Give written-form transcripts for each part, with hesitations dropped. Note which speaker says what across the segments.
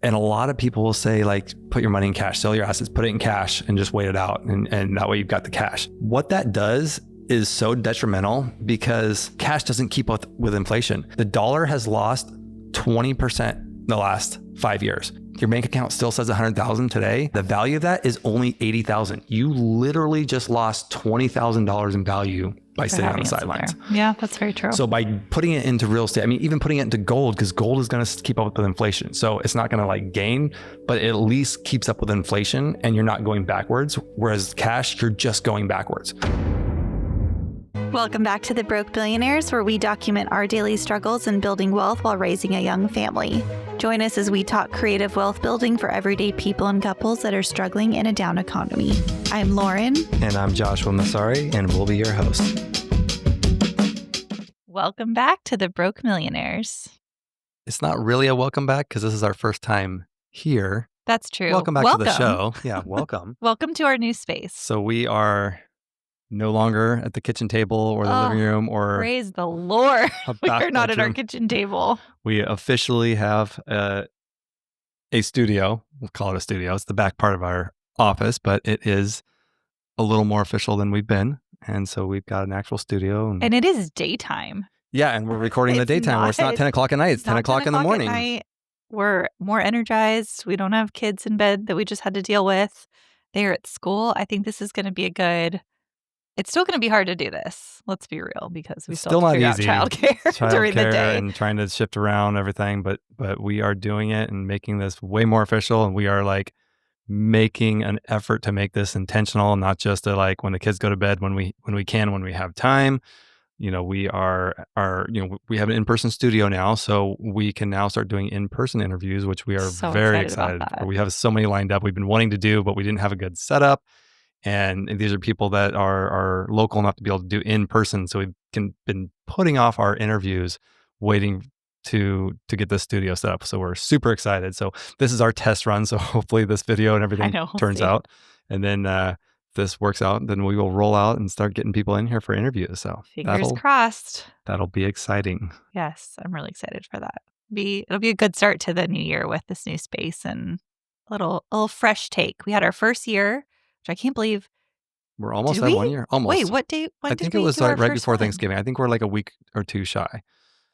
Speaker 1: And a lot of people will say, like, put your money in cash, sell your assets, put it in cash and just wait it out. And that way you've got the cash. What that does is so detrimental because cash doesn't keep up with inflation. The dollar has lost 20% in the last 5 years. Your bank account still says 100,000 today. The value of that is only 80,000. You literally just lost $20,000 in value by sitting on the sidelines.
Speaker 2: Yeah, that's very true.
Speaker 1: So by putting it into real estate, I mean, even putting it into gold, because gold is going to keep up with inflation. So it's not going to like gain, but it at least keeps up with inflation and you're not going backwards. Whereas cash, you're just going backwards.
Speaker 3: Welcome back to The Broke Billionaires, where we document our daily struggles in building wealth while raising a young family. Join us as we talk creative wealth building for everyday people and couples that are struggling in a down economy. I'm Lauryn.
Speaker 1: And I'm Joshua Masari, and we'll be your host.
Speaker 2: Welcome back to The Broke Millionaires.
Speaker 1: It's not really a welcome back because this is our first time here.
Speaker 2: That's true.
Speaker 1: Welcome back to the show. Yeah, welcome.
Speaker 2: Welcome to our new space.
Speaker 1: So we are no longer at the kitchen table or the living room or
Speaker 2: praise the Lord. We are not at our kitchen table.
Speaker 1: We officially have a studio. We'll call it a studio. It's the back part of our office, but it is a little more official than we've been. And so we've got an actual studio.
Speaker 2: And it is daytime.
Speaker 1: Yeah, and we're recording in the daytime where it's not 10 o'clock at night. It's 10 o'clock in the morning.
Speaker 2: We're more energized. We don't have kids in bed that we just had to deal with. They're at school. I think this is going to be it's still going to be hard to do this. Let's be real, because we still have to figure out childcare during the day
Speaker 1: and trying to shift around everything. But we are doing it and making this way more official. And we are like making an effort to make this intentional, not just to like when the kids go to bed, when we have time. You know, we we have an in-person studio now, so we can now start doing in-person interviews, which we are very excited for. We have so many lined up we've been wanting to do, but we didn't have a good setup. And these are people that are local enough to be able to do in person. So we've been putting off our interviews, waiting to get this studio set up. So we're super excited. So this is our test run. So hopefully this video and everything turns out. And then if this works out, then we will roll out and start getting people in here for interviews. So
Speaker 2: fingers crossed.
Speaker 1: That'll be exciting.
Speaker 2: Yes, I'm really excited for that. It'll be a good start to the new year with this new space and a little fresh take. We had our first year, which I can't believe.
Speaker 1: We're almost at 1 year. Almost.
Speaker 2: Wait, what date?
Speaker 1: I think it was right before Thanksgiving. I think we're like a week or two shy.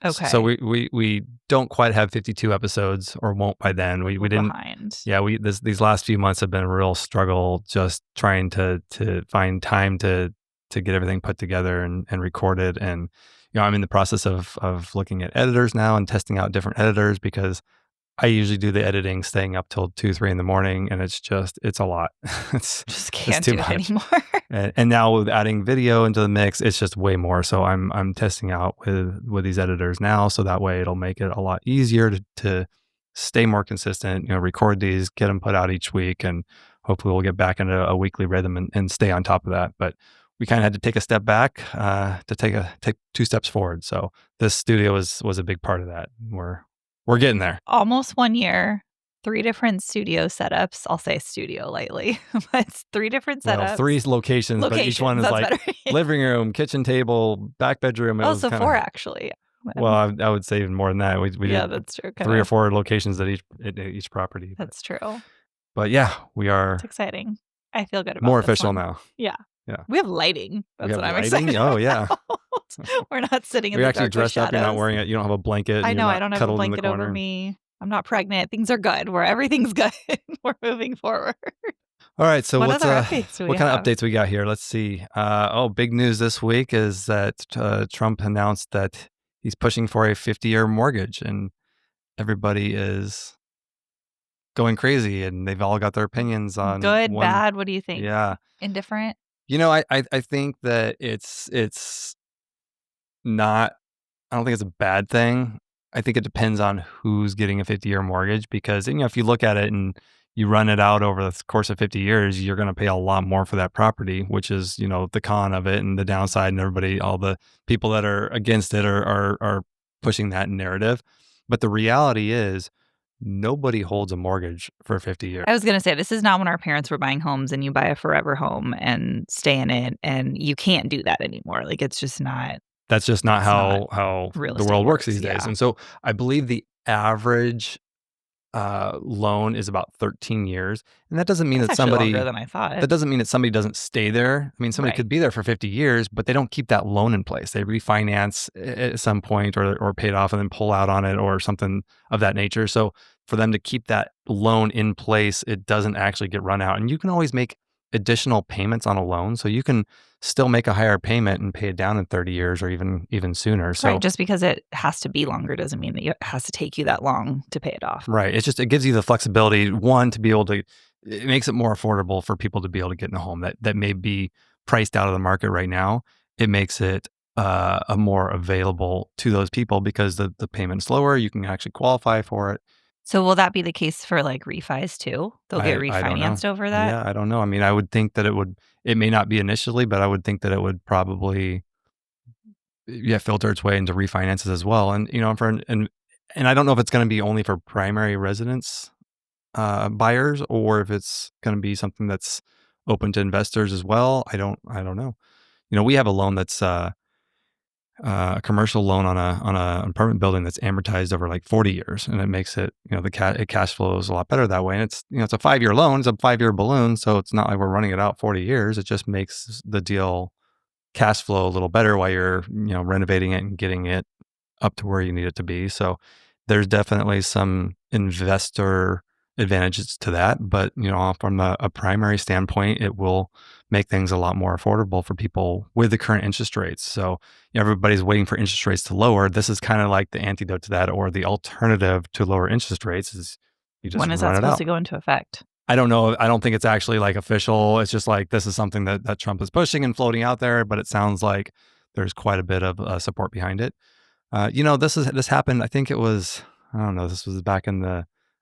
Speaker 2: Okay.
Speaker 1: So we don't quite have 52 episodes, or won't by then. We didn't.
Speaker 2: Behind.
Speaker 1: Yeah, these last few months have been a real struggle, just trying to find time to get everything put together and recorded. And I'm in the process of looking at editors now and testing out different editors, because I usually do the editing staying up till 2, 3 in the morning, and it's a lot.
Speaker 2: Just can't
Speaker 1: too
Speaker 2: do
Speaker 1: much.
Speaker 2: it anymore.
Speaker 1: And now with adding video into the mix, it's just way more. So I'm testing out with these editors now, so that way it'll make it a lot easier to stay more consistent. Record these, get them put out each week, and hopefully we'll get back into a weekly rhythm and stay on top of that. But we kind of had to take a step back to take 2 steps forward. So this studio was a big part of that. We're getting there.
Speaker 2: Almost 1 year, 3 different studio setups. I'll say studio lightly, but it's 3 different setups.
Speaker 1: Well, 3 locations, but each one is like living room, kitchen table, back bedroom.
Speaker 2: So 4 actually.
Speaker 1: Well, I would say even more than that. We did
Speaker 2: that's true.
Speaker 1: 3 or 4 locations at each property.
Speaker 2: That's true.
Speaker 1: But yeah, we are.
Speaker 2: It's exciting. I feel good about
Speaker 1: more
Speaker 2: this
Speaker 1: official
Speaker 2: one.
Speaker 1: now.
Speaker 2: Yeah.
Speaker 1: Yeah.
Speaker 2: We have lighting. That's what I'm excited
Speaker 1: Oh, yeah.
Speaker 2: We're not sitting in
Speaker 1: You're
Speaker 2: the
Speaker 1: actually dressed up. You're not wearing it. You don't have a blanket.
Speaker 2: I know. I don't have a blanket over me. I'm not pregnant. Things are good. Everything's good. We're moving forward.
Speaker 1: All right. So what kind of
Speaker 2: have?
Speaker 1: updates we got here? Let's see. Big news this week is that Trump announced that he's pushing for a 50-year mortgage, and everybody is going crazy, and they've all got their opinions on
Speaker 2: good, bad. What do you think?
Speaker 1: Yeah.
Speaker 2: Indifferent?
Speaker 1: I think that it's not, I don't think it's a bad thing. I think it depends on who's getting a 50-year mortgage, because if you look at it and you run it out over the course of 50 years, you're going to pay a lot more for that property, which is, the con of it and the downside, and all the people that are against it are pushing that narrative. But the reality is, nobody holds a mortgage for 50 years.
Speaker 2: I was going to say, this is not when our parents were buying homes and you buy a forever home and stay in it, and you can't do that anymore. Like, it's just not.
Speaker 1: That's just not how the world works these days. And so I believe the average loan is about 13 years. And that doesn't mean
Speaker 2: That's
Speaker 1: that
Speaker 2: actually longer
Speaker 1: somebody
Speaker 2: than I thought.
Speaker 1: that doesn't mean that somebody doesn't stay there. I mean, somebody
Speaker 2: Right.
Speaker 1: could be there for 50 years, but they don't keep that loan in place. They refinance at some point or pay it off and then pull out on it or something of that nature. So for them to keep that loan in place, it doesn't actually get run out. And you can always make additional payments on a loan. So you can still make a higher payment and pay it down in 30 years or even sooner. So
Speaker 2: Right, just because it has to be longer doesn't mean that it has to take you that long to pay it off.
Speaker 1: right. It gives you the flexibility, one, to be able to, it makes it more affordable for people to be able to get in a home that may be priced out of the market right now. It makes it a more available to those people because the payment's lower. You can actually qualify for it.
Speaker 2: So will that be the case for, like, refis too? They'll get
Speaker 1: I don't know.
Speaker 2: refinanced over that?
Speaker 1: Yeah, I don't know. I mean, I would think that it may not be initially, but I would think that it would probably, yeah, filter its way into refinances as well. And, and I don't know if it's going to be only for primary residence buyers or if it's going to be something that's open to investors as well. I don't know. We have a loan that's a commercial loan on an apartment building that's amortized over like 40 years, and it makes it, it cash flows a lot better that way. And it's, it's a 5-year loan, it's a 5-year balloon, so it's not like we're running it out 40 years. It just makes the deal cash flow a little better while you're, renovating it and getting it up to where you need it to be. So there's definitely some investor advantages to that. But, from a primary standpoint, it will make things a lot more affordable for people with the current interest rates. So everybody's waiting for interest rates to lower. This is kind of like the antidote to that, or the alternative to lower interest rates is you just
Speaker 2: When is that
Speaker 1: run it
Speaker 2: supposed
Speaker 1: out.
Speaker 2: to go into effect?
Speaker 1: I don't know. I don't think it's actually like official. It's just like this is something that Trump is pushing and floating out there, but it sounds like there's quite a bit of support behind it. This happened. I think it was, I don't know. This was back in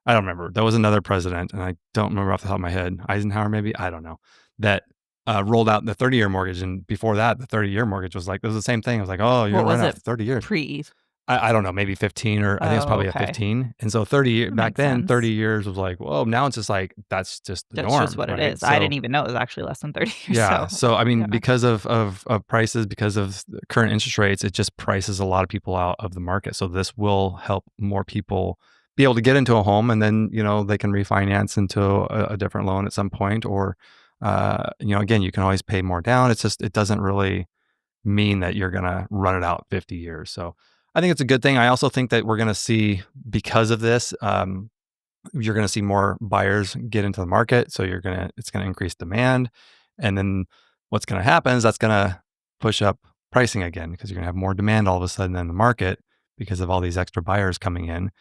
Speaker 1: I don't remember. There was another president, and I don't remember off the top of my head. Eisenhower, maybe, I don't know. That rolled out the 30-year mortgage, and before that, the 30-year mortgage was like, it was the same thing. It was like, oh, you're
Speaker 2: What
Speaker 1: gonna
Speaker 2: was
Speaker 1: run out
Speaker 2: it
Speaker 1: for 30 years.
Speaker 2: pre?
Speaker 1: I don't know, maybe 15, or I think it's
Speaker 2: Oh,
Speaker 1: probably a
Speaker 2: okay.
Speaker 1: 15. And so 30
Speaker 2: That
Speaker 1: back
Speaker 2: makes
Speaker 1: then,
Speaker 2: sense.
Speaker 1: 30 years was like, whoa, now it's just like, that's just the
Speaker 2: That's
Speaker 1: norm,
Speaker 2: just what it
Speaker 1: right?
Speaker 2: is. I
Speaker 1: So,
Speaker 2: didn't even know it was actually less than 30 years.
Speaker 1: yeah. So, I mean,
Speaker 2: yeah.
Speaker 1: because of prices, because of the current interest rates, it just prices a lot of people out of the market. So this will help more people be able to get into a home, and then, they can refinance into a different loan at some point, or, again, you can always pay more down. It's just, it doesn't really mean that you're going to run it out 50 years. So I think it's a good thing. I also think that we're going to see, because of this, you're going to see more buyers get into the market. So it's going to increase demand. And then what's going to happen is that's going to push up pricing again, because you're going to have more demand all of a sudden in the market because of all these extra buyers coming in.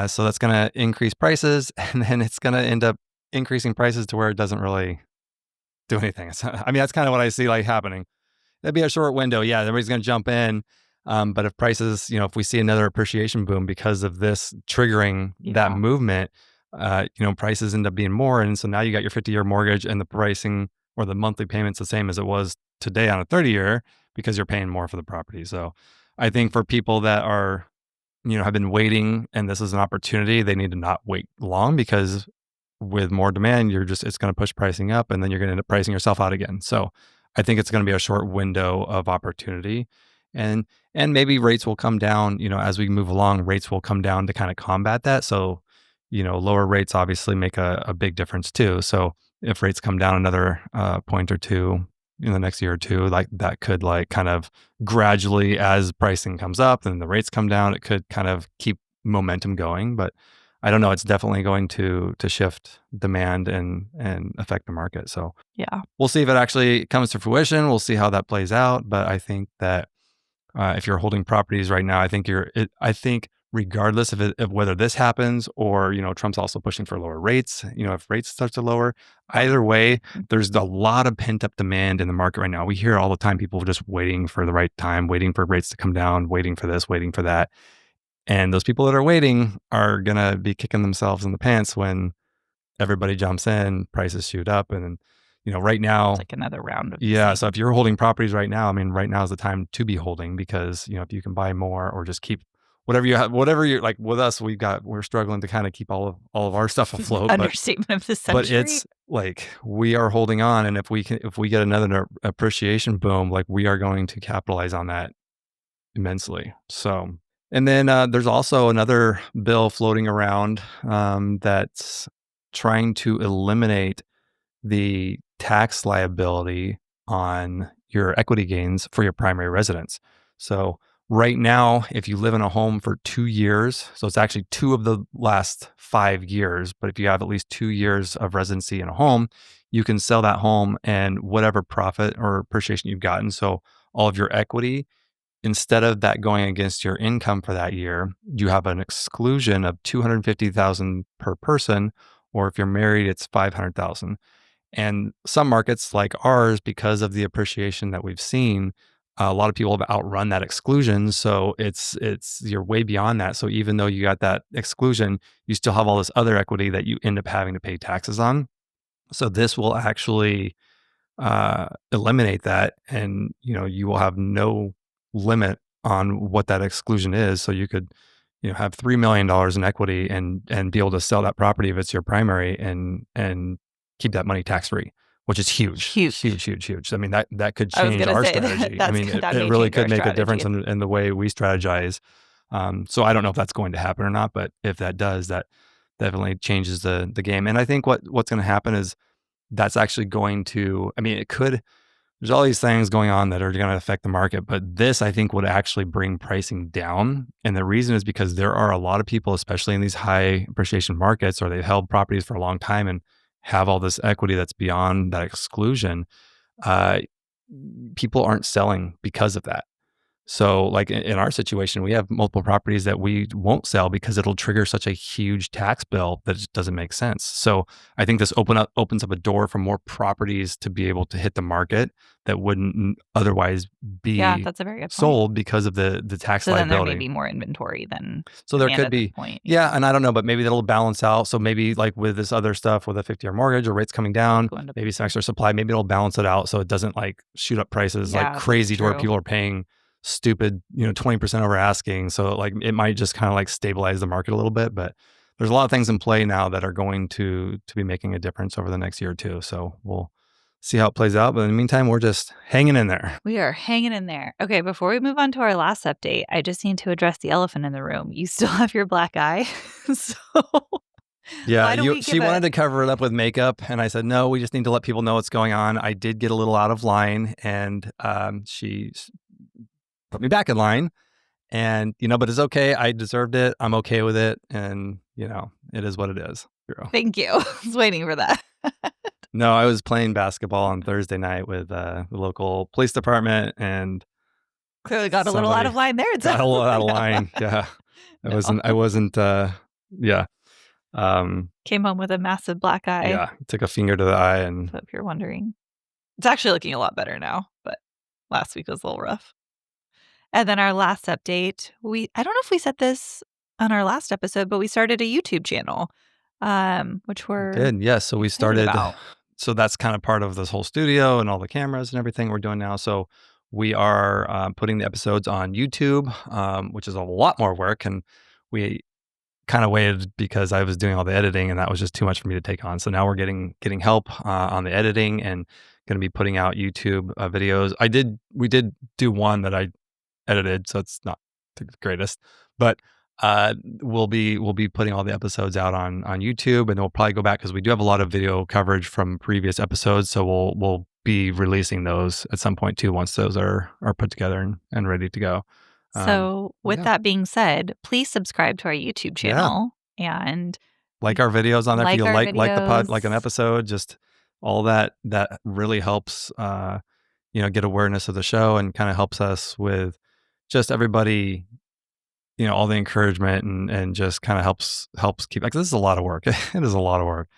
Speaker 1: So that's going to increase prices, and then it's going to end up increasing prices to where it doesn't really do anything. I mean, that's kind of what I see like happening. That'd be a short window. Yeah, everybody's going to jump in. But if prices, if we see another appreciation boom because of this triggering that
Speaker 2: Yeah.
Speaker 1: movement, prices end up being more. And so now you got your 50-year mortgage, and the pricing or the monthly payment's the same as it was today on a 30-year because you're paying more for the property. So I think for people that are, have been waiting and this is an opportunity, they need to not wait long, because with more demand, it's going to push pricing up, and then you're going to end up pricing yourself out again. So I think it's going to be a short window of opportunity, and maybe rates will come down, as we move along, rates will come down to kind of combat that. So, lower rates obviously make a big difference too. So if rates come down another point or two in the next year or two, like that could like kind of gradually, as pricing comes up and the rates come down, it could kind of keep momentum going. But I don't know. It's definitely going to shift demand and affect the market. So
Speaker 2: Yeah.
Speaker 1: we'll see if it actually comes to fruition. We'll see how that plays out. But I think that if you're holding properties right now, I think regardless of whether this happens or, Trump's also pushing for lower rates, if rates start to lower, either way, there's a lot of pent up demand in the market right now. We hear all the time people just waiting for the right time, waiting for rates to come down, waiting for this, waiting for that. And those people that are waiting are going to be kicking themselves in the pants when everybody jumps in, prices shoot up. And, right now,
Speaker 2: It's like another round of
Speaker 1: yeah.
Speaker 2: the
Speaker 1: So if you're holding properties right now, I mean, right now is the time to be holding, because, if you can buy more or just keep whatever you have, whatever you're like with us, we're struggling to kind of keep all of our stuff afloat. But
Speaker 2: understatement of the century.
Speaker 1: it's like we are holding on. And if we get another appreciation boom, like we are going to capitalize on that immensely. So And then there's also another bill floating around that's trying to eliminate the tax liability on your equity gains for your primary residence. So right now, if you live in a home for 2 years, so it's actually 2 of the last 5 years, but if you have at least 2 years of residency in a home, you can sell that home and whatever profit or appreciation you've gotten, so all of your equity, instead of that going against your income for that year, you have an exclusion of 250,000 per person, or if you're married, it's 500,000. And some markets like ours, because of the appreciation that we've seen, a lot of people have outrun that exclusion. So it's you're way beyond that. So even though you got that exclusion, you still have all this other equity that you end up having to pay taxes on. So this will actually eliminate that, and you will have no limit on what that exclusion is. So you could have $3 million in equity and be able to sell that property if it's your primary and keep that money tax free, which is huge, huge, huge, huge. I mean that could change our strategy. I mean it really could make a difference in the way we strategize. So I don't know if that's going to happen or not, but if that does, that definitely changes the game. And I think what's going to happen is that's actually going to, I mean, it could, there's all these things going on that are going to affect the market, but this I think would actually bring pricing down. And the reason is because there are a lot of people, especially in these high appreciation markets, or they've held properties for a long time and have all this equity that's beyond that exclusion. People aren't selling because of that. So like in our situation, we have multiple properties that we won't sell because it'll trigger such a huge tax bill that it just doesn't make sense. So I think this opens up a door for more properties to be able to hit the market that wouldn't otherwise be
Speaker 2: that's a very good point.
Speaker 1: sold because of the tax
Speaker 2: so
Speaker 1: liability.
Speaker 2: Then there may be more inventory than
Speaker 1: so there could be
Speaker 2: point.
Speaker 1: Yeah, and I don't know, but maybe that'll balance out. So maybe like with this other stuff with a 50-year mortgage or rates coming down, maybe some extra supply, maybe it'll balance it out so it doesn't like shoot up prices like crazy to where people are paying stupid 20% over asking. So like it might just kind of like stabilize the market a little bit, but there's a lot of things in play now that are going to be making a difference over the next year or two. So we'll see how it plays out, but in the meantime, we're just hanging in there.
Speaker 2: We are hanging in there. Okay, before we move on to our last update, I just need to address the elephant in the room. You still have your black eye. So
Speaker 1: yeah, she wanted to cover it up with makeup, and I said, no, we just need to let people know what's going on. I did get a little out of line, and she put me back in line, and but it's okay. I deserved it. I'm okay with it, and it is what it is.
Speaker 2: Thank you. I was waiting for that.
Speaker 1: No, I was playing basketball on Thursday night with the local police department, and
Speaker 2: clearly got a little out of line there.
Speaker 1: Got a little out of line. Yeah, I wasn't. Yeah.
Speaker 2: Came home with a massive black eye.
Speaker 1: Yeah, took a finger to the eye, and
Speaker 2: so if you're wondering, it's actually looking a lot better now, but last week was a little rough. And then our last update, I don't know if we said this on our last episode, but we started a YouTube channel, which we're
Speaker 1: did. Yes. So we started, so that's kind of part of this whole studio and all the cameras and everything we're doing now. So we are putting the episodes on YouTube, which is a lot more work. And we kind of waited because I was doing all the editing and that was just too much for me to take on. So now we're getting help on the editing and going to be putting out YouTube videos. We did do one that I edited, so it's not the greatest, but we'll be putting all the episodes out on YouTube, and then we'll probably go back because we do have a lot of video coverage from previous episodes. So we'll be releasing those at some point too once those are put together and ready to go.
Speaker 2: So with that being said, please subscribe to our YouTube channel and
Speaker 1: like our videos on there. If you like the pod, like an episode, just all that really helps get awareness of the show and kind of helps us with just everybody, all the encouragement and just kind of helps keep, like, this is a lot of work. It is a lot of work.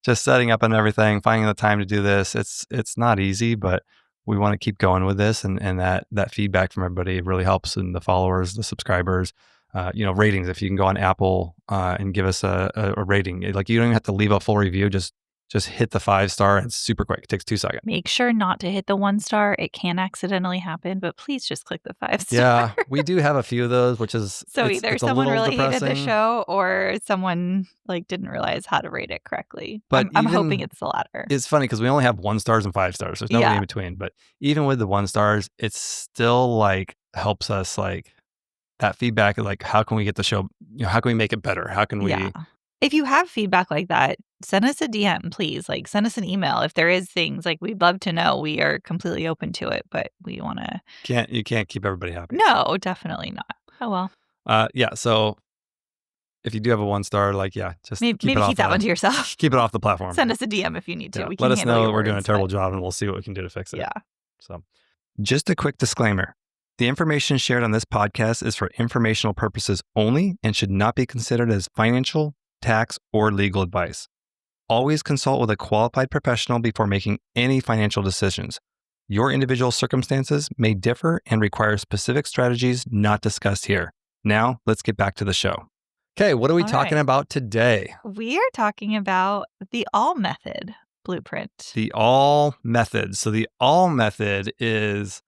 Speaker 1: Just setting up and everything, finding the time to do this. It's not easy, but we want to keep going with this, and that feedback from everybody really helps, and the followers, the subscribers, ratings. If you can go on Apple and give us a rating, like you don't even have to leave a full review. Just hit the 5-star. It's super quick. It takes 2 seconds.
Speaker 2: Make sure not to hit the 1-star. It can accidentally happen, but please just click the 5-star.
Speaker 1: Yeah, we do have a few of those, which is
Speaker 2: so either someone really hated the show or someone didn't realize how to rate it correctly. But I'm hoping it's the latter.
Speaker 1: It's funny because we only have 1 stars and 5 stars. There's nobody in between. But even with the 1 stars, it still helps us that feedback of like, how can we get the show, how can we make it better? How can we?
Speaker 2: Yeah. If you have feedback like that, send us a DM, please. Like, send us an email. If there is things, like, we'd love to know. We are completely open to it, but we want to.
Speaker 1: You can't keep everybody happy.
Speaker 2: No, definitely not. Oh, well.
Speaker 1: Yeah. So if you do have a 1-star, like, just
Speaker 2: maybe
Speaker 1: keep it off
Speaker 2: keep that one to yourself.
Speaker 1: Keep it off the platform.
Speaker 2: Send us a DM if you need to.
Speaker 1: Yeah,
Speaker 2: We can
Speaker 1: let us
Speaker 2: handle
Speaker 1: know
Speaker 2: your
Speaker 1: that we're doing a
Speaker 2: words,
Speaker 1: terrible
Speaker 2: but-
Speaker 1: job, and we'll see what we can do to fix it.
Speaker 2: Yeah.
Speaker 1: So, just a quick disclaimer. The information shared on this podcast is for informational purposes only and should not be considered as financial, tax, or legal advice. Always consult with a qualified professional before making any financial decisions. Your individual circumstances may differ and require specific strategies not discussed here. Now, let's get back to the show. Okay, what are we
Speaker 2: All
Speaker 1: talking
Speaker 2: right.
Speaker 1: about today?
Speaker 2: We are talking about the all method blueprint.
Speaker 1: The all method. So the all method is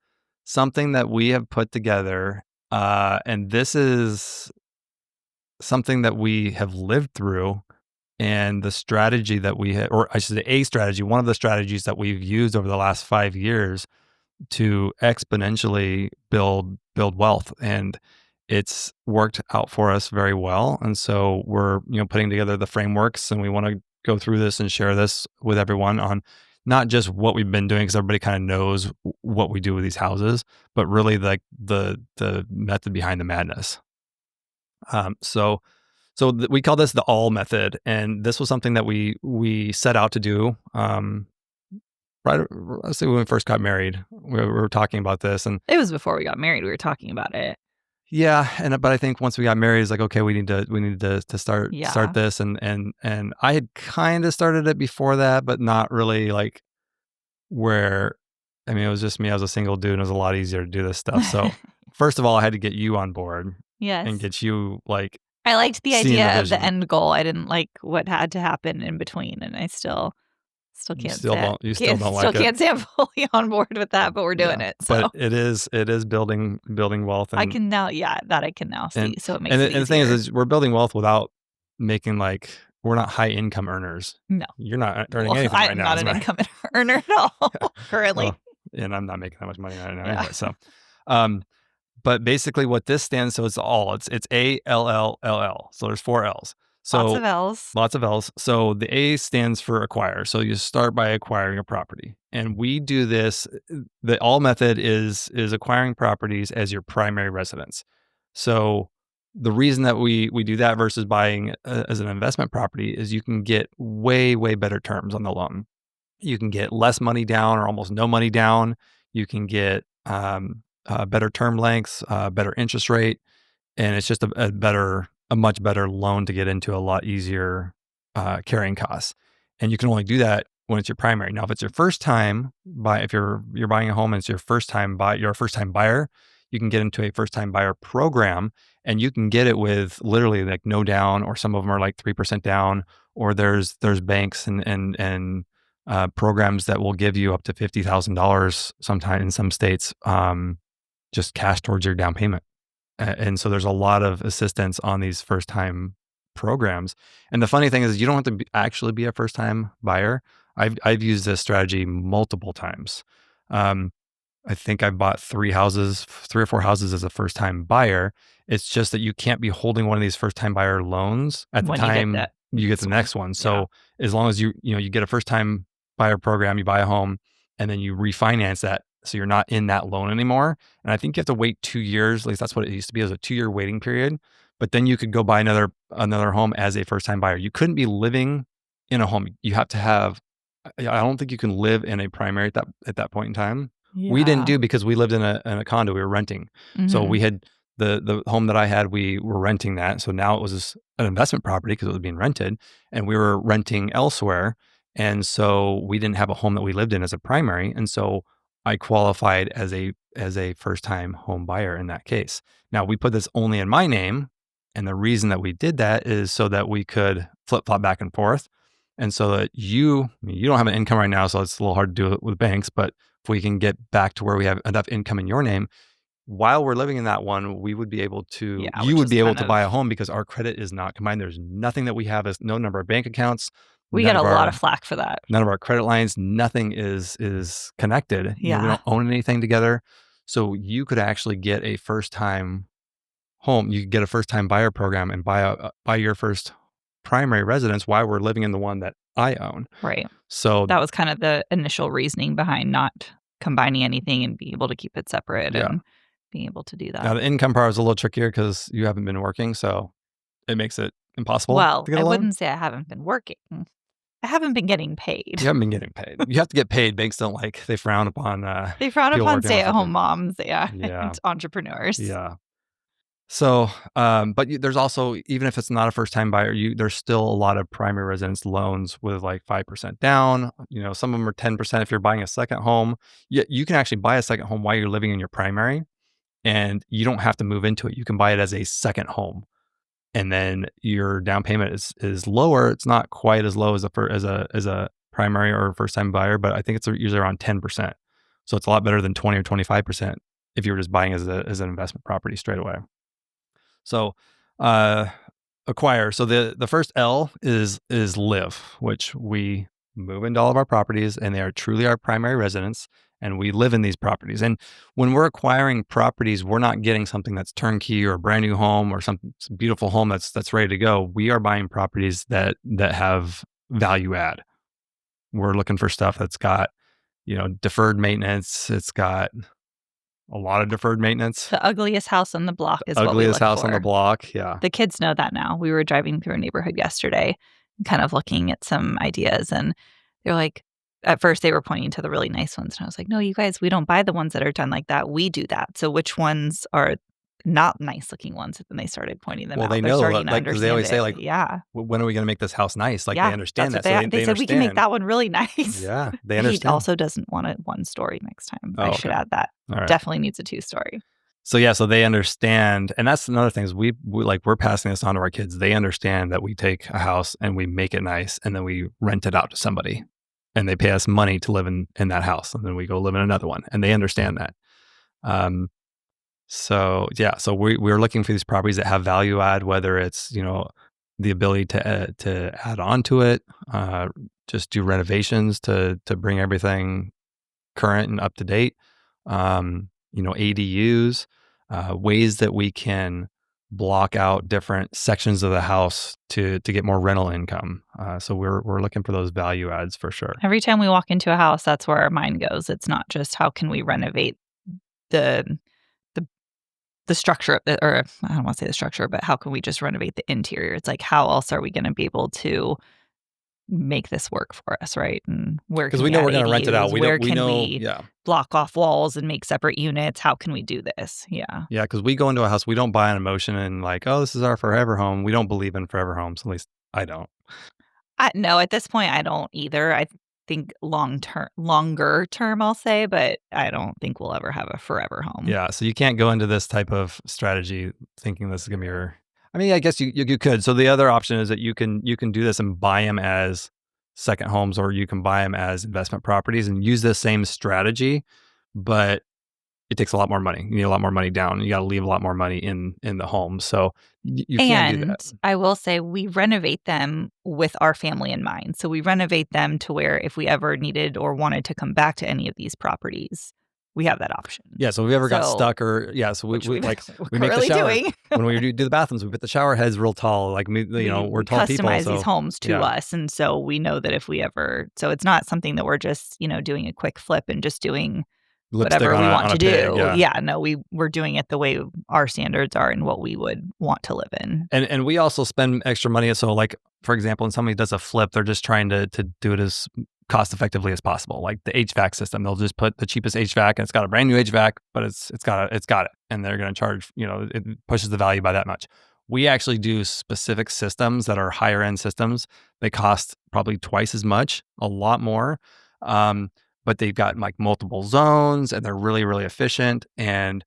Speaker 1: something that we have put together, and this is something that we have lived through, and the strategy that we had, or I should say a strategy, one of the strategies that we've used over the last 5 years to exponentially build wealth. And it's worked out for us very well. And so we're, putting together the frameworks, and we want to go through this and share this with everyone on not just what we've been doing, because everybody kind of knows what we do with these houses, but really like the method behind the madness. So we call this the all method, and this was something that we set out to do. Right, let's say when we first got married, we were talking about this, and
Speaker 2: It was before we got married. We were talking about it.
Speaker 1: yeah, but I think once we got married, it's like, okay, we need to start this, and I had kind of started it before that, but not really like where. I mean, it was just me. I was a single dude, and it was a lot easier to do this stuff. So first of all, I had to get you on board
Speaker 2: Yes.
Speaker 1: and get you like.
Speaker 2: I liked the
Speaker 1: seeing the
Speaker 2: idea of the
Speaker 1: vision.
Speaker 2: end goal. I didn't like what had to happen in between, and I still
Speaker 1: You
Speaker 2: can't
Speaker 1: still
Speaker 2: say
Speaker 1: don't. You still don't like it.
Speaker 2: can't say I'm fully on board with that, but we're doing
Speaker 1: Yeah,
Speaker 2: it. So
Speaker 1: But it is building wealth. And,
Speaker 2: I can now, that I can now see.
Speaker 1: and-
Speaker 2: So it makes
Speaker 1: and
Speaker 2: it
Speaker 1: the thing
Speaker 2: easier.
Speaker 1: is we're building wealth without making we're not high income earners.
Speaker 2: No.
Speaker 1: You're not earning
Speaker 2: Well,
Speaker 1: anything right
Speaker 2: I'm
Speaker 1: now.
Speaker 2: not
Speaker 1: as
Speaker 2: an
Speaker 1: a matter-
Speaker 2: income earner at all currently.
Speaker 1: Well, and I'm not making that much money right now
Speaker 2: Yeah.
Speaker 1: anyway. So, but basically what this stands, so it's ALLLL. So there's 4 L's. So
Speaker 2: Lots of L's.
Speaker 1: Lots of L's. So the A stands for acquire. So you start by acquiring a property. And we do this, the all method is acquiring properties as your primary residence. So the reason that we do that versus buying as an investment property is you can get way, way better terms on the loan. You can get less money down or almost no money down. You can get better term lengths, better interest rate, and it's just a much better loan to get into, a lot easier carrying costs. And you can only do that when it's your primary. Now, if it's your first time if you're buying a home and it's your first time you're a first time buyer, you can get into a first time buyer program, and you can get it with literally like no down, or some of them are like 3% down, or there's banks and programs that will give you up to $50,000 sometime in some states, just cash towards your down payment. And so there's a lot of assistance on these first time programs. And the funny thing is, you don't have to actually be a first time buyer. I've used this strategy multiple times. I think I bought 3 or 4 houses as a first time buyer. It's just that you can't be holding one of these first time buyer loans at the
Speaker 2: When
Speaker 1: time you get the next one. So as long as you get a first time buyer program, you buy a home, and then you refinance that, so you're not in that loan anymore. And I think you have to wait 2 years. At least that's what it used to be. It was a 2-year waiting period. But then you could go buy another home as a first time buyer. You couldn't be living in a home. You have to have. I don't think you can live in a primary at that point in time. We didn't do, because we lived in a condo. We were renting. So we had the home that I had. We were renting that. So now it was an investment property because it was being rented, and we were renting elsewhere. And so we didn't have a home that we lived in as a primary. And so I qualified as a first-time home buyer in that case. Now, we put this only in my name, and the reason that we did that is so that we could flip-flop back and forth, and so that you don't have an income right now, so it's a little hard to do it with banks, but if we can get back to where we have enough income in your name, while we're living in that one, we would be able to, you would be able to buy a home, because our credit is not combined. There's nothing that we have, as no number of bank accounts.
Speaker 2: We get a lot of flack for that.
Speaker 1: None of our credit lines, nothing is connected.
Speaker 2: Yeah.
Speaker 1: We don't own anything together. So you could actually get a first time home, you get a first-time buyer program and buy your first primary residence while we're living in the one that I own.
Speaker 2: Right.
Speaker 1: So
Speaker 2: That was kind of the initial reasoning behind not combining anything and being able to keep it separate and being able to do
Speaker 1: now
Speaker 2: that.
Speaker 1: the income part is a little trickier because you haven't been working, so it makes it impossible
Speaker 2: Well,
Speaker 1: to get
Speaker 2: I
Speaker 1: a loan.
Speaker 2: wouldn't say I haven't been working. I haven't been getting paid.
Speaker 1: You haven't been getting paid. You have to get paid. Banks don't they frown upon
Speaker 2: They frown
Speaker 1: people
Speaker 2: upon
Speaker 1: working on
Speaker 2: stay-at-home
Speaker 1: something.
Speaker 2: moms,
Speaker 1: Yeah.
Speaker 2: and entrepreneurs.
Speaker 1: Yeah. So, but there's also, even if it's not a first-time buyer, there's still a lot of primary residence loans with like 5% down. Some of them are 10% if you're buying a second home. You can actually buy a second home while you're living in your primary, and you don't have to move into it. You can buy it as a second home, and then your down payment is lower. It's not quite as low as a primary or first-time buyer, but I think it's usually around 10%. So it's a lot better than 20 or 25% if you were just buying as an investment property straight away. So, acquire. So the first L is live, which we move into all of our properties, and they are truly our primary residence, and we live in these properties. And when we're acquiring properties, we're not getting something that's turnkey or a brand new home or some beautiful home that's ready to go. We are buying properties that have value add. We're looking for stuff that's got, deferred maintenance. It's got a lot of deferred maintenance.
Speaker 2: The ugliest house on the block is what we look
Speaker 1: Ugliest house
Speaker 2: for.
Speaker 1: on the block. Yeah.
Speaker 2: The kids know that now. We were driving through a neighborhood yesterday, kind of looking at some ideas, and they're like, at first they were pointing to the really nice ones, and I was like, no, you guys, we don't buy the ones that are done like that. We do that. So which ones are not nice looking ones? And then they started pointing them out.
Speaker 1: They
Speaker 2: They're
Speaker 1: know
Speaker 2: starting
Speaker 1: that,
Speaker 2: to
Speaker 1: because they always say,
Speaker 2: understand it. Yeah.
Speaker 1: when are we going to make this house nice? Like,
Speaker 2: Yeah,
Speaker 1: they understand that.
Speaker 2: that's what
Speaker 1: So
Speaker 2: they said, we can make that one really nice.
Speaker 1: Yeah, they
Speaker 2: He
Speaker 1: understand.
Speaker 2: also doesn't want a one-story next time.
Speaker 1: Oh,
Speaker 2: I should
Speaker 1: okay.
Speaker 2: add that.
Speaker 1: All right.
Speaker 2: Definitely needs a two-story.
Speaker 1: So so they understand, and that's another thing is we're passing this on to our kids. They understand that we take a house and we make it nice, and then we rent it out to somebody, and they pay us money to live in that house, and then we go live in another one, and they understand that. So we're looking for these properties that have value add, whether it's the ability to add on to it, just do renovations to bring everything current and up to date. ADUs, ways that we can block out different sections of the house to get more rental income. So we're looking for those value adds for sure.
Speaker 2: Every time we walk into a house, that's where our mind goes. It's not just how can we renovate the structure of it, or I don't want to say the structure, but how can we just renovate the interior? It's like, how else are we going to be able to make this work for us, right? And where
Speaker 1: because we know we're going to rent it out.
Speaker 2: Where can we block off walls and make separate units? How can we do this? Yeah.
Speaker 1: Yeah, because we go into a house, we don't buy on emotion and like, oh, this is our forever home. We don't believe in forever homes. At least I don't.
Speaker 2: No, at this point, I don't either. I think longer term, I'll say, but I don't think we'll ever have a forever home.
Speaker 1: Yeah, so you can't go into this type of strategy thinking this is going to be your. I mean, I guess you could. So the other option is that you can do this and buy them as second homes, or you can buy them as investment properties and use the same strategy, but it takes a lot more money. You need a lot more money down. You got to leave a lot more money in the home. So you can't do that.
Speaker 2: I will say we renovate them with our family in mind. So we renovate them to where if we ever needed or wanted to come back to any of these properties, we have that option.
Speaker 1: Yeah. So if we ever got stuck so we make the shower.
Speaker 2: Doing.
Speaker 1: When we do the bathrooms, we put the shower heads real tall. Like we're tall people.
Speaker 2: Customize these homes to us. And so we know that if we ever, so it's not something that we're just, doing a quick flip and just doing whatever we want to do. No, we're doing it the way our standards are and what we would want to live in.
Speaker 1: And we also spend extra money. So like, for example, when somebody does a flip, they're just trying to do it as cost effectively as possible. Like the HVAC system, they'll just put the cheapest HVAC and it's got a brand new HVAC, but it's got it. And they're going to charge, it pushes the value by that much. We actually do specific systems that are higher end systems. They cost probably twice as much, a lot more. But they've got like multiple zones and they're really, really efficient. And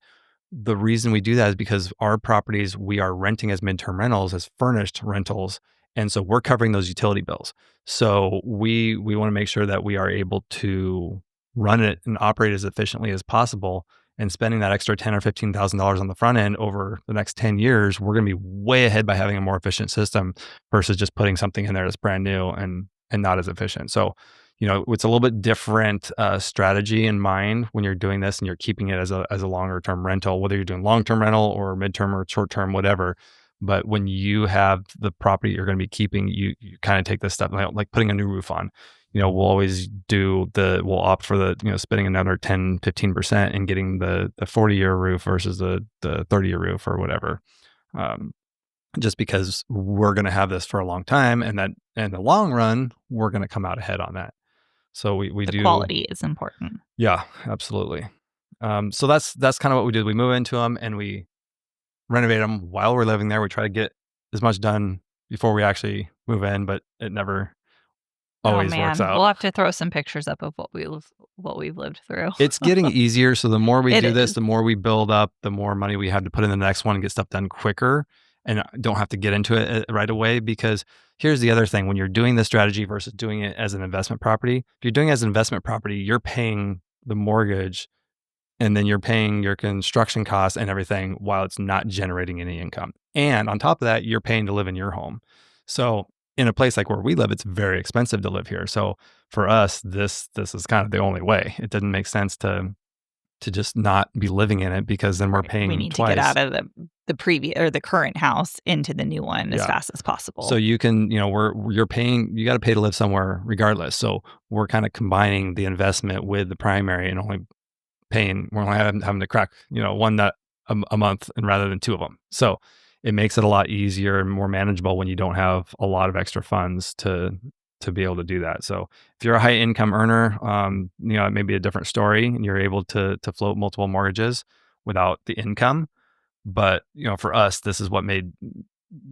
Speaker 1: the reason we do that is because our properties, we are renting as midterm rentals, as furnished rentals. And so we're covering those utility bills. So we want to make sure that we are able to run it and operate as efficiently as possible. And spending that extra $10,000 or $15,000 on the front end over the next 10 years, we're going to be way ahead by having a more efficient system versus just putting something in there that's brand new and not as efficient. So it's a little bit different strategy in mind when you're doing this and you're keeping it as a longer term rental, whether you're doing long term rental or midterm or short term, whatever. But when you have the property you're going to be keeping, you kind of take this step, like putting a new roof on. We'll always we'll opt for the, spending another 10, 15% and getting the 40-year roof versus the 30-year roof or whatever. Just because we're going to have this for a long time, and that in the long run, we're going to come out ahead on that. So we
Speaker 2: The
Speaker 1: do.
Speaker 2: quality is important.
Speaker 1: Yeah, absolutely. So that's kind of what we did. We move into them and we renovate them while we're living there. We try to get as much done before we actually move in, but it never always works out.
Speaker 2: We'll have to throw some pictures up of what we've lived through.
Speaker 1: It's getting easier. So the more we
Speaker 2: It
Speaker 1: do this,
Speaker 2: is.
Speaker 1: the more we build up, the more money we have to put in the next one and get stuff done quicker, and don't have to get into it right away. Because here's the other thing: when you're doing this strategy versus doing it as an investment property, if you're doing it as an investment property, you're paying the mortgage and then you're paying your construction costs and everything while it's not generating any income. And on top of that, you're paying to live in your home. So in a place like where we live, it's very expensive to live here. So for us, this is kind of the only way. It didn't make sense to just not be living in it, because then we're paying
Speaker 2: We need
Speaker 1: twice.
Speaker 2: to get out of the previous or the current house into the new one as fast as possible.
Speaker 1: So you can, you're paying, you got to pay to live somewhere regardless. So we're kind of combining the investment with the primary and only paying, we're only having to crack, one nut a month and rather than two of them. So it makes it a lot easier and more manageable when you don't have a lot of extra funds to be able to do that. So if you're a high income earner, it may be a different story and you're able to float multiple mortgages without the income. But, for us, this is what made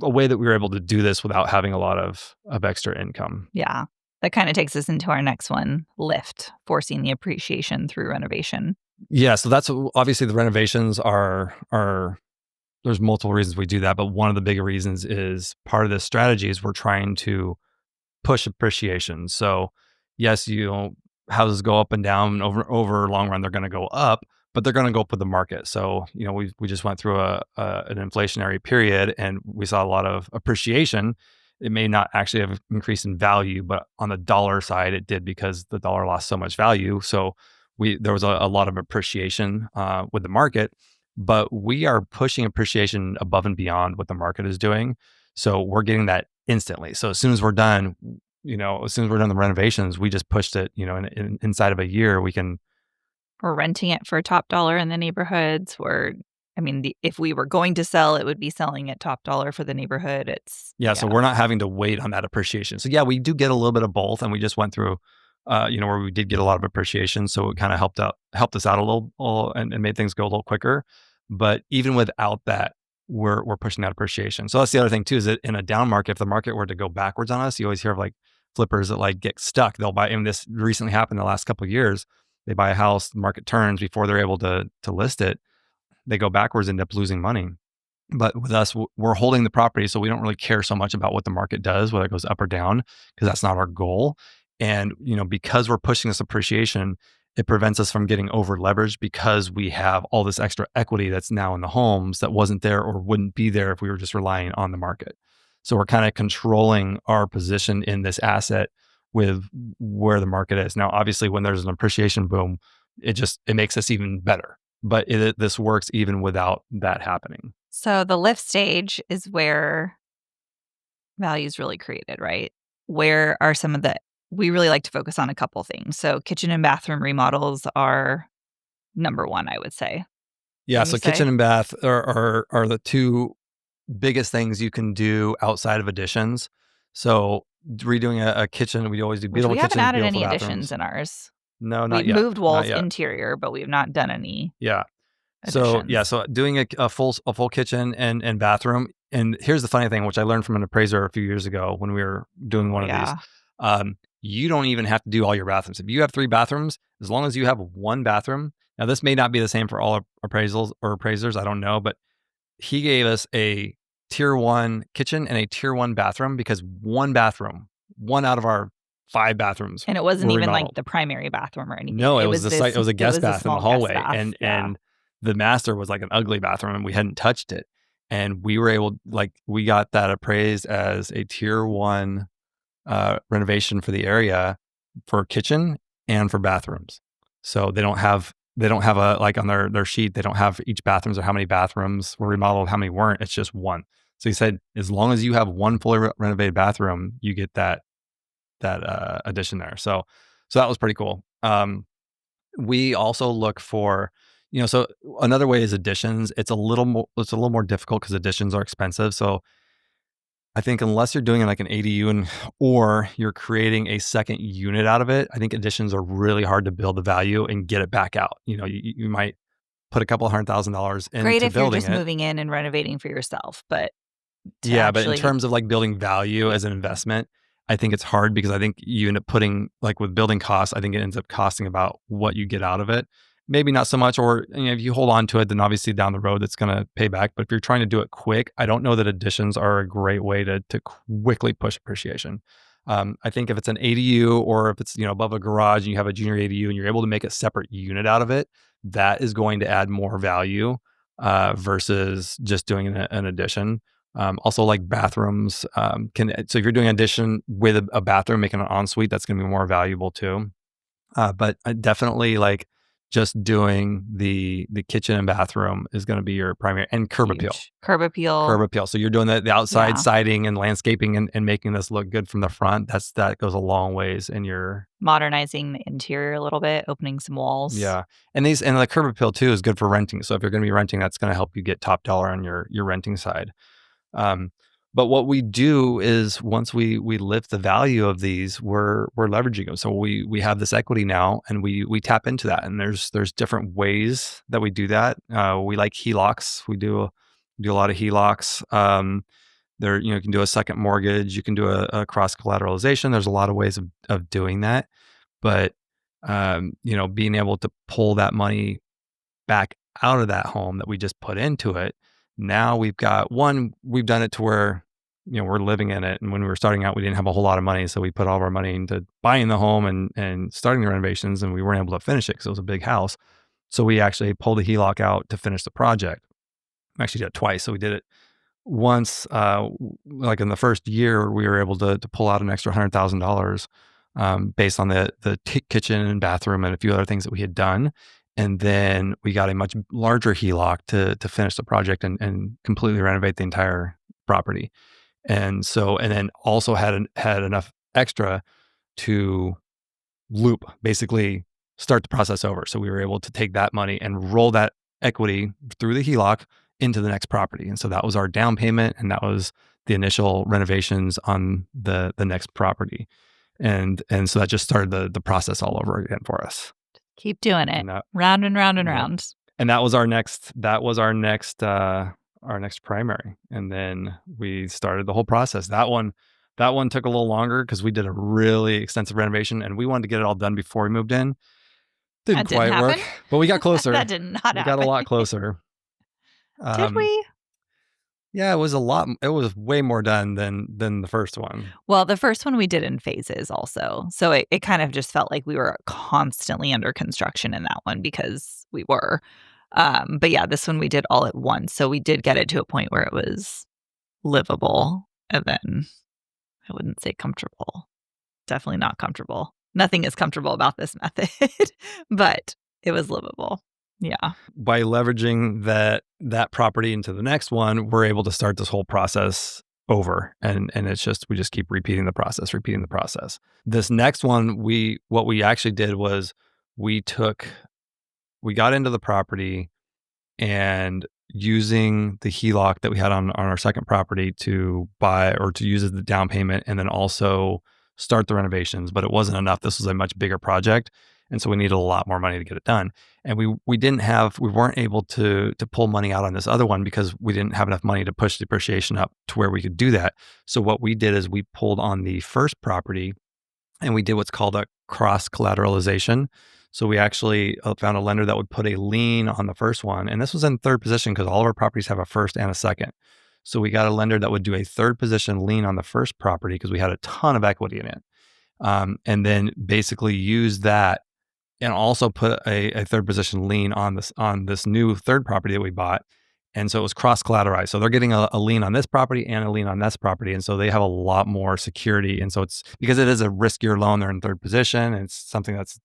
Speaker 1: a way that we were able to do this without having a lot of extra income.
Speaker 2: Yeah. That kind of takes us into our next one, lift, forcing the appreciation through renovation.
Speaker 1: Yeah. So that's obviously the renovations are there's multiple reasons we do that. But one of the bigger reasons is part of this strategy is we're trying to push appreciation. So yes, houses go up and down over long run, they're going to go up, but they're going to go up with the market. So, we just went through an inflationary period and we saw a lot of appreciation. It may not actually have increased in value, but on the dollar side, it did, because the dollar lost so much value. So there was a lot of appreciation with the market, but we are pushing appreciation above and beyond what the market is doing. So we're getting that instantly. So as soon as we're done, the renovations, we just pushed it, inside of a year, we're
Speaker 2: renting it for top dollar in the neighborhoods. If we were going to sell, it would be selling at top dollar for the neighborhood.
Speaker 1: So we're not having to wait on that appreciation. So we do get a little bit of both, and we just went through, where we did get a lot of appreciation. So it kind of helped us out a little and made things go a little quicker. But even without that, we're pushing that appreciation. So that's the other thing too, is that in a down market, if the market were to go backwards on us, you always hear of like flippers that get stuck. They'll buy, and this recently happened the last couple of years. They buy a house, the market turns before they're able to list it. They go backwards, end up losing money. But with us, we're holding the property, so we don't really care so much about what the market does, whether it goes up or down, because that's not our goal. And because we're pushing this appreciation, it prevents us from getting over leveraged, because we have all this extra equity that's now in the homes that wasn't there or wouldn't be there if we were just relying on the market. So we're kind of controlling our position in this asset with where the market is. Now, obviously, when there's an appreciation boom, it makes us even better. But this works even without that happening.
Speaker 2: So the lift stage is where value is really created, right? Where are we really like to focus on a couple things. So kitchen and bathroom remodels are number one, I would say.
Speaker 1: Yeah. So kitchen and bath are the two biggest things you can do outside of additions. So redoing a kitchen, we always do beautiful kitchens.
Speaker 2: We haven't added
Speaker 1: any
Speaker 2: additions in ours.
Speaker 1: No, not
Speaker 2: we've
Speaker 1: yet.
Speaker 2: We've moved walls interior, but we've not done any.
Speaker 1: Yeah.
Speaker 2: Additions.
Speaker 1: So doing a full kitchen and bathroom. And here's the funny thing, which I learned from an appraiser a few years ago when we were doing one of these. You don't even have to do all your bathrooms. If you have 3 bathrooms, as long as you have 1 bathroom. Now, this may not be the same for all appraisals or appraisers. I don't know, but he gave us a tier 1 kitchen and a tier 1 bathroom, because 1 bathroom, 1 out of our 5 bathrooms,
Speaker 2: and it wasn't even like the primary bathroom or anything.
Speaker 1: No, it was a guest bath in the hallway, and the master was like an ugly bathroom, and we hadn't touched it. And we were able, we got that appraised as a tier 1 renovation for the area for kitchen and for bathrooms. So they don't have a, like on their sheet, they don't have each bathrooms or how many bathrooms were remodeled, how many weren't. It's just one. So he said, as long as you have one fully renovated bathroom, you get that addition there. So that was pretty cool. We also look for, so another way is additions. It's a little more difficult because additions are expensive. So I think unless you're doing like an ADU or you're creating a second unit out of it, I think additions are really hard to build the value and get it back out. You might put a couple $100,000 into
Speaker 2: Great if you're
Speaker 1: building
Speaker 2: just
Speaker 1: it.
Speaker 2: moving in and renovating for yourself, but
Speaker 1: but in terms of like building value as an investment, I think it's hard because I think you end up putting, like with building costs, I think it ends up costing about what you get out of it. Maybe not so much, or if you hold on to it, then obviously down the road it's going to pay back. But if you're trying to do it quick, I don't know that additions are a great way to quickly push appreciation. I think if it's an ADU or if it's above a garage and you have a junior ADU and you're able to make a separate unit out of it, that is going to add more value versus just doing an addition. Also, like bathrooms, so if you're doing an addition with a bathroom, making an ensuite, that's going to be more valuable too. But definitely, like just doing the kitchen and bathroom is going to be your primary, and curb appeal.
Speaker 2: Curb appeal.
Speaker 1: So you're doing the outside siding and landscaping and making this look good from the front. That goes a long ways in your
Speaker 2: modernizing the interior a little bit, opening some walls.
Speaker 1: Yeah, and the curb appeal too is good for renting. So if you're going to be renting, that's going to help you get top dollar on your renting side. But what we do is once we lift the value of these, we're leveraging them. So we have this equity now, and we tap into that. And there's different ways that we do that. We like HELOCs. We do a lot of HELOCs. There, you can do a second mortgage. You can do a cross collateralization. There's a lot of ways of doing that. But being able to pull that money back out of that home that we just put into it. Now we've done it to where, we're living in it. And when we were starting out, we didn't have a whole lot of money. So we put all of our money into buying the home and starting the renovations, and we weren't able to finish it because it was a big house. So we actually pulled a HELOC out to finish the project. We actually did it twice. So we did it once, like in the first year, we were able to pull out an extra $100,000 based on the kitchen and bathroom and a few other things that we had done. And then we got a much larger HELOC to finish the project and completely renovate the entire property. And then also had enough extra to basically start the process over. So we were able to take that money and roll that equity through the HELOC into the next property. And so that was our down payment, and that was the initial renovations on the next property. And so that just started the process all over again for us.
Speaker 2: Keep doing it. Round and round and round.
Speaker 1: And that was our next primary. And then we started the whole process. That one took a little longer because we did a really extensive renovation, and we wanted to get it all done before we moved in. Didn't quite work, but we got closer.
Speaker 2: That did not happen.
Speaker 1: We got a lot closer.
Speaker 2: Did we?
Speaker 1: Yeah, it was a lot. It was way more done than the first one.
Speaker 2: Well, the first one we did in phases also. So it kind of just felt like we were constantly under construction in that one because we were. But yeah, this one we did all at once. So we did get it to a point where it was livable. And then I wouldn't say comfortable. Definitely not comfortable. Nothing is comfortable about this method, but it was livable. Yeah. By
Speaker 1: leveraging that property into the next one, we're able to start this whole process over. And it's just, we just keep repeating the process. This next one, what we actually did was we got into the property and using the HELOC that we had on our second property to buy or to use as the down payment, and then also start the renovations, but it wasn't enough. This was a much bigger project. And so we needed a lot more money to get it done. And we weren't able to pull money out on this other one because we didn't have enough money to push depreciation up to where we could do that. So what we did is we pulled on the first property and we did what's called a cross collateralization. So we actually found a lender that would put a lien on the first one. And this was in third position because all of our properties have a first and a second. So we got a lender that would do a third position lien on the first property because we had a ton of equity in it. And then basically use that and also put a third position lien on this new third property that we bought. And so it was cross-collateralized. So they're getting a lien on this property and a lien on this property. And so they have a lot more security. And so it's because it is a riskier loan, they're in third position. And it's something that's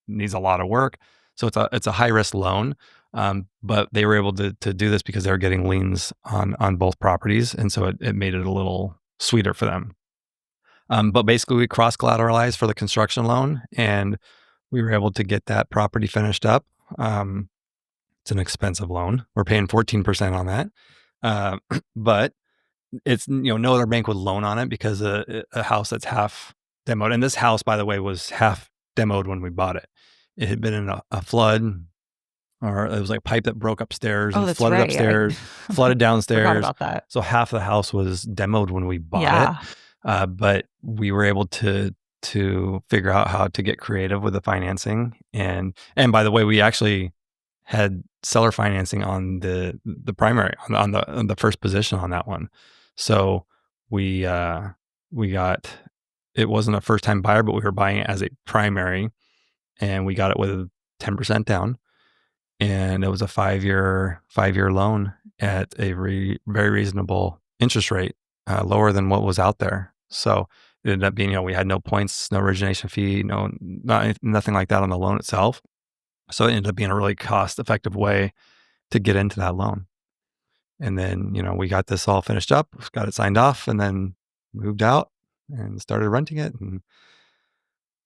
Speaker 1: needs a lot of work. So it's a high-risk loan. But they were able to do this because they were getting liens on both properties. And so it made it a little sweeter for them. But basically we cross-collateralized for the construction loan, and we were able to get that property finished up. It's an expensive loan. We're paying 14% on that. But it's, no other bank would loan on it because a house that's half demoed. And this house, by the way, was half demoed when we bought it. It had been in a flood, or it was like a pipe that broke upstairs and flooded upstairs, flooded downstairs.
Speaker 2: Forgot about that.
Speaker 1: So half the house was demoed when we bought it. But we were able to figure out how to get creative with the financing. And by the way, we actually had seller financing on the primary, on the first position on that one. So we got, it wasn't a first time buyer, but we were buying it as a primary, and we got it with 10% down, and it was a 5-year loan at a very reasonable interest rate, lower than what was out there. So it ended up being, we had no points, no origination fee, nothing like that on the loan itself. So it ended up being a really cost-effective way to get into that loan. And then, we got this all finished up, got it signed off, and then moved out and started renting it. And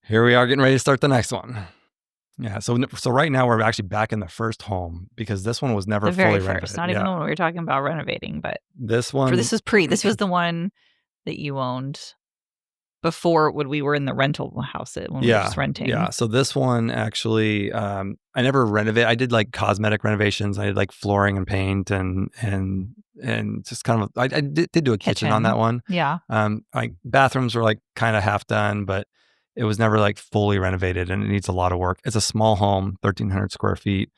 Speaker 1: here we are getting ready to start the next one. Yeah. So right now we're actually back in the first home because this one was never fully renovated.
Speaker 2: Not even the one we were talking about renovating, but
Speaker 1: this one.
Speaker 2: This was the one that you owned before when we were in the rental house when we were just renting.
Speaker 1: Yeah. So this one actually, I never renovated. I did like cosmetic renovations. I did like flooring and paint and just kind of, I did do a kitchen on that one.
Speaker 2: Yeah.
Speaker 1: Like bathrooms were like kind of half done, but it was never like fully renovated, and it needs a lot of work. It's a small home, 1,300 square feet.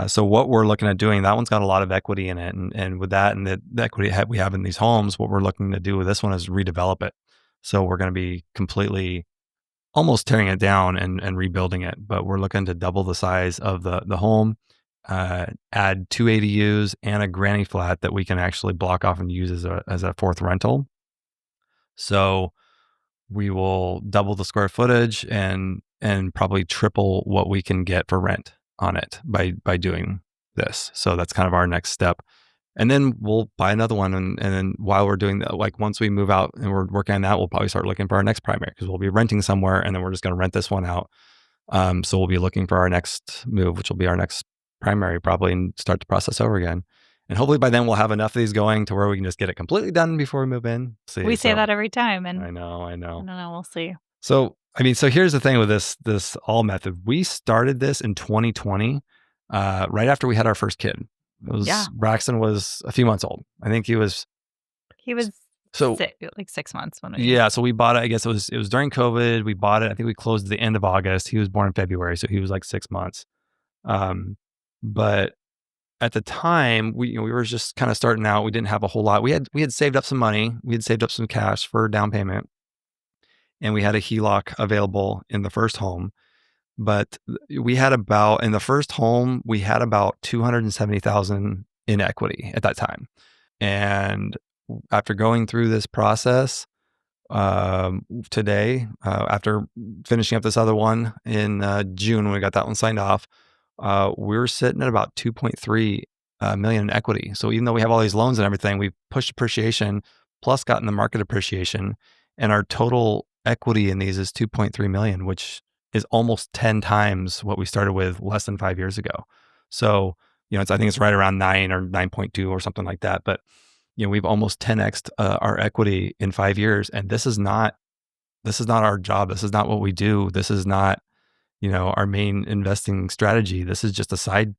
Speaker 1: So what we're looking at doing, that one's got a lot of equity in it. And with that and the equity we have in these homes, what we're looking to do with this one is redevelop it. So we're going to be completely almost tearing it down and rebuilding it. But we're looking to double the size of the home, add 2 ADUs and a granny flat that we can actually block off and use as a fourth rental. So we will double the square footage and probably triple what we can get for rent on it by doing this. So that's kind of our next step. And then we'll buy another one. And then while we're doing that, like once we move out and we're working on that, we'll probably start looking for our next primary because we'll be renting somewhere and then we're just going to rent this one out. So we'll be looking for our next move, which will be our next primary probably, and start the process over again. And hopefully by then we'll have enough of these going to where we can just get it completely done before we move in.
Speaker 2: We say that every time. And
Speaker 1: I know.
Speaker 2: I don't know. We'll see.
Speaker 1: So, so here's the thing with this all method. We started this in 2020, right after we had our first kid. Braxton was a few months old. I think he was
Speaker 2: like 6 months when
Speaker 1: so we bought it. I guess it was during COVID. We bought it. I think we closed at the end of August. He was born in February, so he was like 6 months. But at the time, we were just kind of starting out. We didn't have a whole lot. We had saved up some money. We had saved up some cash for down payment, and we had a HELOC available in the first home. But we had in the first home, we had about $270,000 in equity at that time. And after going through this process, today, after finishing up this other one in June, when we got that one signed off, we were sitting at about 2.3 million in equity. So even though we have all these loans and everything, we've pushed appreciation plus gotten the market appreciation, and our total equity in these is 2.3 million, which is almost 10 times what we started with less than 5 years ago. So, I think it's right around 9 or 9.2 or something like that. But, we've almost 10x'd our equity in 5 years. And this is not our job. This is not what we do. This is not, our main investing strategy. This is just a side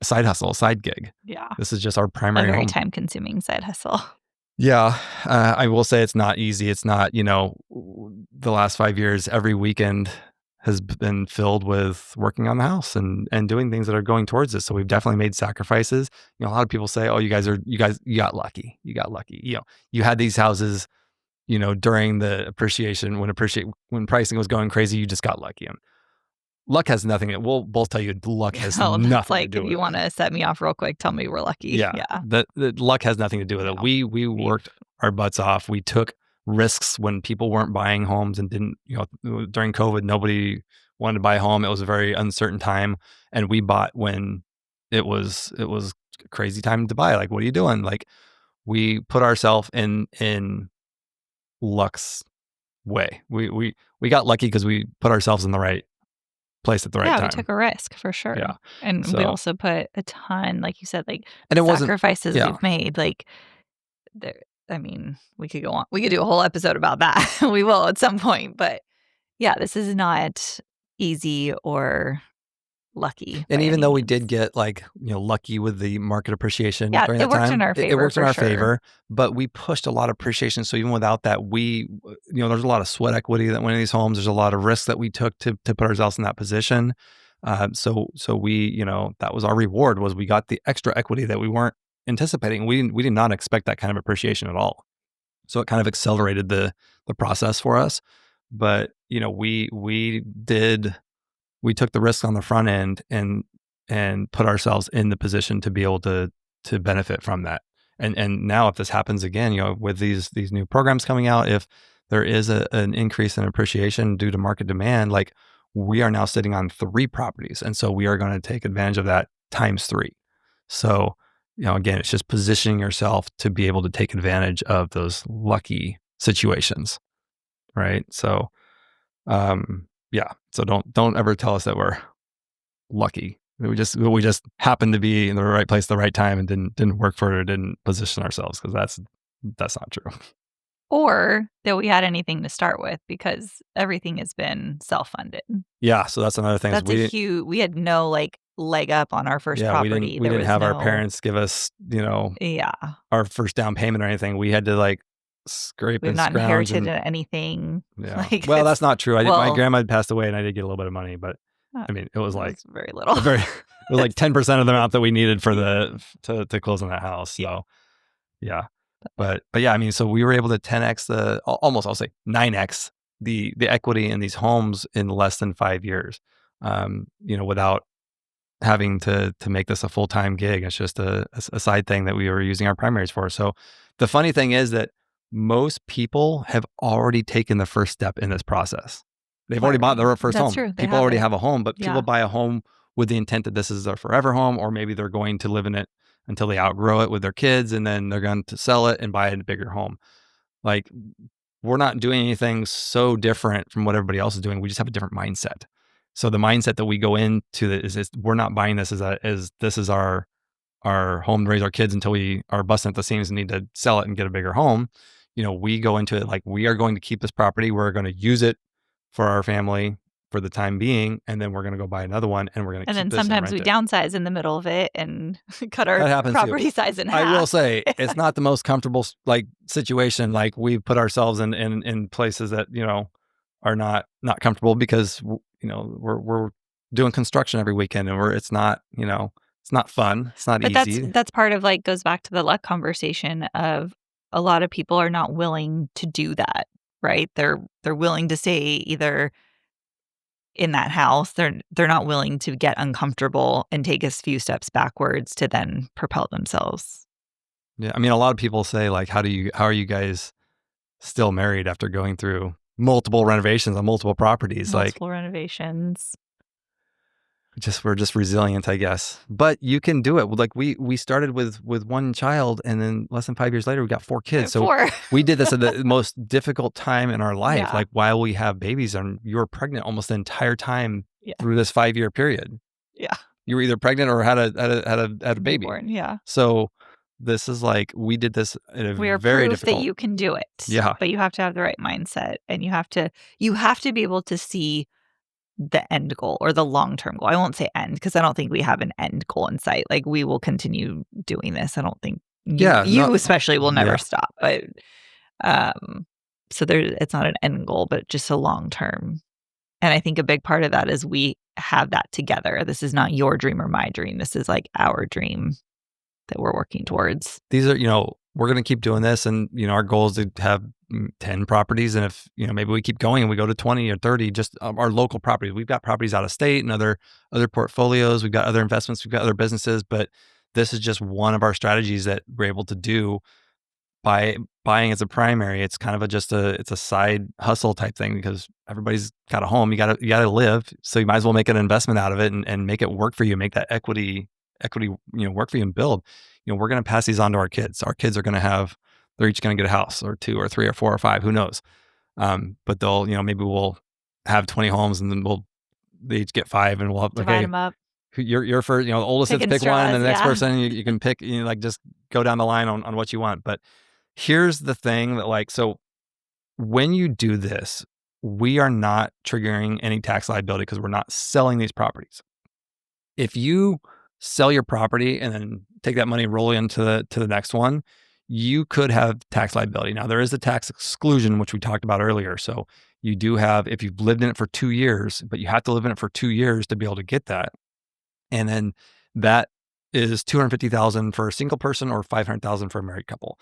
Speaker 1: hustle, a side gig.
Speaker 2: Yeah.
Speaker 1: This is just our primary,
Speaker 2: a very time consuming side hustle.
Speaker 1: Yeah. I will say it's not easy. It's not, the last 5 years, every weekend has been filled with working on the house and doing things that are going towards this. So we've definitely made sacrifices. A lot of people say, "Oh, you got lucky. You got lucky. You had these houses, during the appreciation when pricing was going crazy, you just got lucky." And luck has nothing. We'll both tell you luck has
Speaker 2: Oh,
Speaker 1: nothing
Speaker 2: that's
Speaker 1: to
Speaker 2: like,
Speaker 1: do
Speaker 2: if
Speaker 1: with
Speaker 2: you
Speaker 1: it.
Speaker 2: want to set me off real quick, tell me we're lucky.
Speaker 1: Yeah. The luck has nothing to do with it.
Speaker 2: No.
Speaker 1: We worked our butts off. We took risks when people weren't buying homes and didn't, during COVID, nobody wanted to buy a home. It was a very uncertain time. And we bought when it was a crazy time to buy. Like, what are you doing? Like, we put ourselves in luck's way. We got lucky because we put ourselves in the right place at the right time.
Speaker 2: We took a risk for sure.
Speaker 1: Yeah.
Speaker 2: And we also put a ton, like you said, like,
Speaker 1: and it
Speaker 2: sacrifices we've made. Like, we could go on. We could do a whole episode about that. We will at some point. But yeah, this is not easy or lucky.
Speaker 1: And even though we did get lucky with the market appreciation during that time,
Speaker 2: it worked in our favor.
Speaker 1: It worked in our favor, but we pushed a lot of appreciation. So even without that, there's a lot of sweat equity that went in these homes. There's a lot of risks that we took to put ourselves in that position. So we, that was our reward, was we got the extra equity that we weren't anticipating. We did not expect that kind of appreciation at all. So it kind of accelerated the process for us. But we took the risk on the front end and put ourselves in the position to be able to benefit from that. And now if this happens again, with these new programs coming out, if there is an increase in appreciation due to market demand, like, we are now sitting on 3 properties. And so we are going to take advantage of that times 3. So, again, it's just positioning yourself to be able to take advantage of those lucky situations. Right. So, so don't ever tell us that we're lucky. We just happened to be in the right place at the right time and didn't work for it, or didn't position ourselves, because that's not true.
Speaker 2: Or that we had anything to start with, because everything has been self-funded.
Speaker 1: Yeah, so that's another thing.
Speaker 2: That's we had no leg up on our first property.
Speaker 1: We didn't have our parents give us, our first down payment or anything. We had to scrape
Speaker 2: We've
Speaker 1: and
Speaker 2: not
Speaker 1: scrounge
Speaker 2: inherited anything.
Speaker 1: Yeah. Well, that's not true. My grandma had passed away and I did get a little bit of money, but it was
Speaker 2: very little.
Speaker 1: It was 10% of the amount that we needed for to close on that house. So yeah. But yeah, so we were able to 10x almost, I'll say 9x the equity in these homes in less than 5 years. Without having to make this a full-time gig. It's just a side thing that we were using our primaries for. So the funny thing is that most people have already taken the first step in this process. They've already bought their first home.
Speaker 2: True.
Speaker 1: People already have a home, but people buy a home with the intent that this is their forever home, or maybe they're going to live in it until they outgrow it with their kids, and then they're going to sell it and buy a bigger home. We're not doing anything so different from what everybody else is doing. We just have a different mindset. So the mindset that we go into is we're not buying this as this is our home to raise our kids until we are busting at the seams and need to sell it and get a bigger home. We go into it we are going to keep this property. We're going to use it for our family for the time being, and then we're going to go buy another one, and we're going to keep this.
Speaker 2: And then sometimes we downsize in the middle of it and cut our property size in half.
Speaker 1: I will say it's not the most comfortable situation. We've put ourselves in places that are not comfortable, because we're doing construction every weekend, and it's not it's not fun. It's not easy.
Speaker 2: But that's part of goes back to the luck conversation of a lot of people are not willing to do that, right? They're willing to stay either in that house. They're not willing to get uncomfortable and take a few steps backwards to then propel themselves.
Speaker 1: Yeah, a lot of people say how are you guys still married after going through multiple renovations on multiple properties?
Speaker 2: Multiple renovations.
Speaker 1: We're just resilient, I guess. But you can do it. We started with one child, and then less than 5 years later, we got 4 kids. So we did this at the most difficult time in our life.
Speaker 2: Yeah.
Speaker 1: While we have babies, and you were pregnant almost the entire time through this 5-year period.
Speaker 2: Yeah.
Speaker 1: You were either pregnant or had a baby.
Speaker 2: Born, yeah.
Speaker 1: So this is we did this at a
Speaker 2: we are
Speaker 1: very
Speaker 2: proof
Speaker 1: difficult.
Speaker 2: That you can do it.
Speaker 1: Yeah.
Speaker 2: But you have to have the right mindset, and you have to be able to see the end goal, or the long-term goal. I won't say end, because I don't think we have an end goal in sight. We will continue doing this. I don't think you especially will never stop. But so it's not an end goal, but just a long-term. And I think a big part of that is we have that together. This is not your dream or my dream. This is our dream that we're working towards.
Speaker 1: These are, we're going to keep doing this. And, our goal is to have 10 properties. And if, maybe we keep going and we go to 20 or 30, just our local properties. We've got properties out of state and other portfolios. We've got other investments. We've got other businesses. But this is just one of our strategies that we're able to do by buying as a primary. It's kind of it's a side hustle type thing because everybody's got a home. You gotta live. So you might as well make an investment out of it and make it work for you, make that equity, work for you and build. We're going to pass these on to our kids. Our kids are going to they're each going to get a house or 2 or 3 or 4 or 5, who knows? But they'll, maybe we'll have 20 homes and then they each get 5 and we'll have,
Speaker 2: divide them up.
Speaker 1: You're first, the oldest gets to pick one and the next person you can pick, just go down the line on what you want. But here's the thing that so when you do this, we are not triggering any tax liability because we're not selling these properties. If you sell your property and then take that money and roll into the next one, you could have tax liability. Now there is a tax exclusion, which we talked about earlier. So you do have, if you've lived in it for 2 years, but you have to live in it for 2 years to be able to get that. And then that is $250,000 for a single person or $500,000 for a married couple.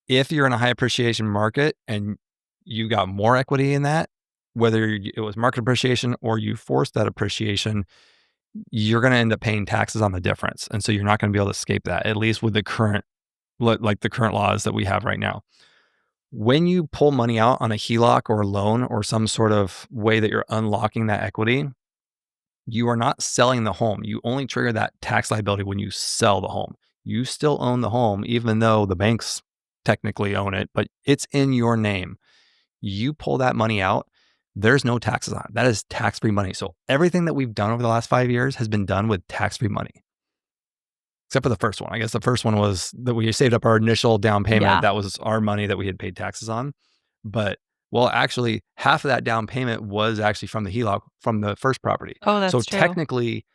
Speaker 1: If you're in a high appreciation market and you got more equity in that, whether it was market appreciation or you forced that appreciation, you're going to end up paying taxes on the difference. And so you're not going to be able to escape that, at least with the current laws that we have right now. When you pull money out on a HELOC or a loan or some sort of way that you're unlocking that equity, you are not selling the home. You only trigger that tax liability when you sell the home. You still own the home, even though the banks technically own it, but it's in your name. You pull that money out, there's no taxes on it. That is tax-free money. So everything that we've done over the last 5 years has been done with tax-free money. Except for the first one. I guess the first one was that we saved up our initial down payment. Yeah. That was our money that we had paid taxes on. But, actually, half of that down payment was actually from the HELOC from the first property.
Speaker 2: Oh, that's
Speaker 1: true.
Speaker 2: So
Speaker 1: technically,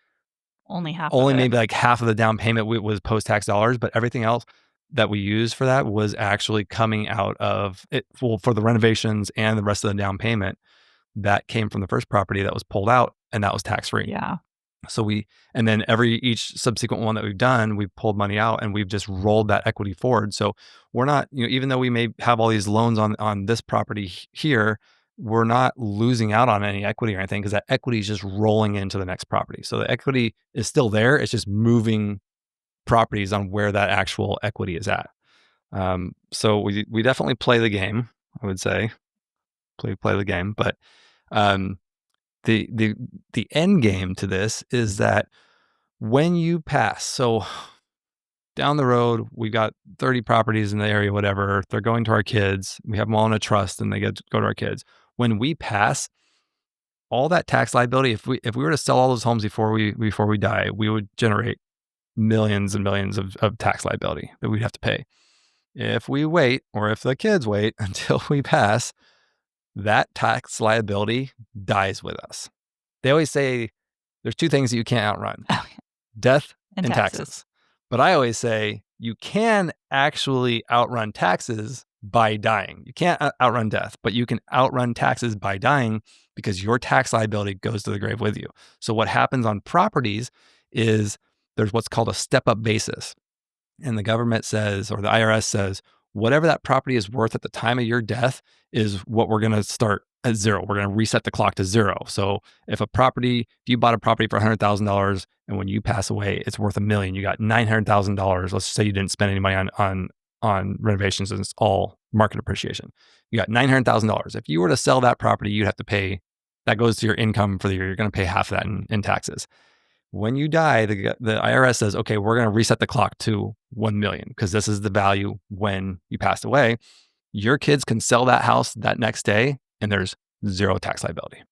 Speaker 2: only
Speaker 1: maybe like half of the down payment was post-tax dollars, but everything else that we used for that was actually coming out of it. Well, for the renovations and the rest of the down payment, that came from the first property that was pulled out, and that was tax-free.
Speaker 2: Yeah.
Speaker 1: So and then each subsequent one that we've done, we've pulled money out and we've just rolled that equity forward. So we're not, even though we may have all these loans on this property here, we're not losing out on any equity or anything because that equity is just rolling into the next property. So the equity is still there. It's just moving properties on where that actual equity is at. So we definitely play the game, I would say. Play the game. But the end game to this is that when you pass, so down the road, we've got 30 properties in the area, whatever, they're going to our kids. We have them all in a trust and they go to our kids. When we pass, all that tax liability, if we were to sell all those homes before we die, we would generate millions and millions of tax liability that we'd have to pay. If we wait, or if the kids wait until we pass, that tax liability dies with us. They always say there's 2 things that you can't outrun: death and taxes. But I always say you can actually outrun taxes by dying. You can't outrun death, but you can outrun taxes by dying because your tax liability goes to the grave with you. So what happens on properties is there's what's called a step-up basis. And the government says, or the IRS says, whatever that property is worth at the time of your death is what we're going to start at 0. We're going to reset the clock to 0. So if you bought a property for $100,000 and when you pass away, it's worth $1 million, you got $900,000. Let's say you didn't spend any money on renovations and it's all market appreciation. You got $900,000. If you were to sell that property, you'd have to pay, that goes to your income for the year. You're going to pay half of that in taxes. When you die, the IRS says, okay, we're going to reset the clock to 1 million because this is the value when you passed away. Your kids can sell that house that next day and there's 0 tax liability.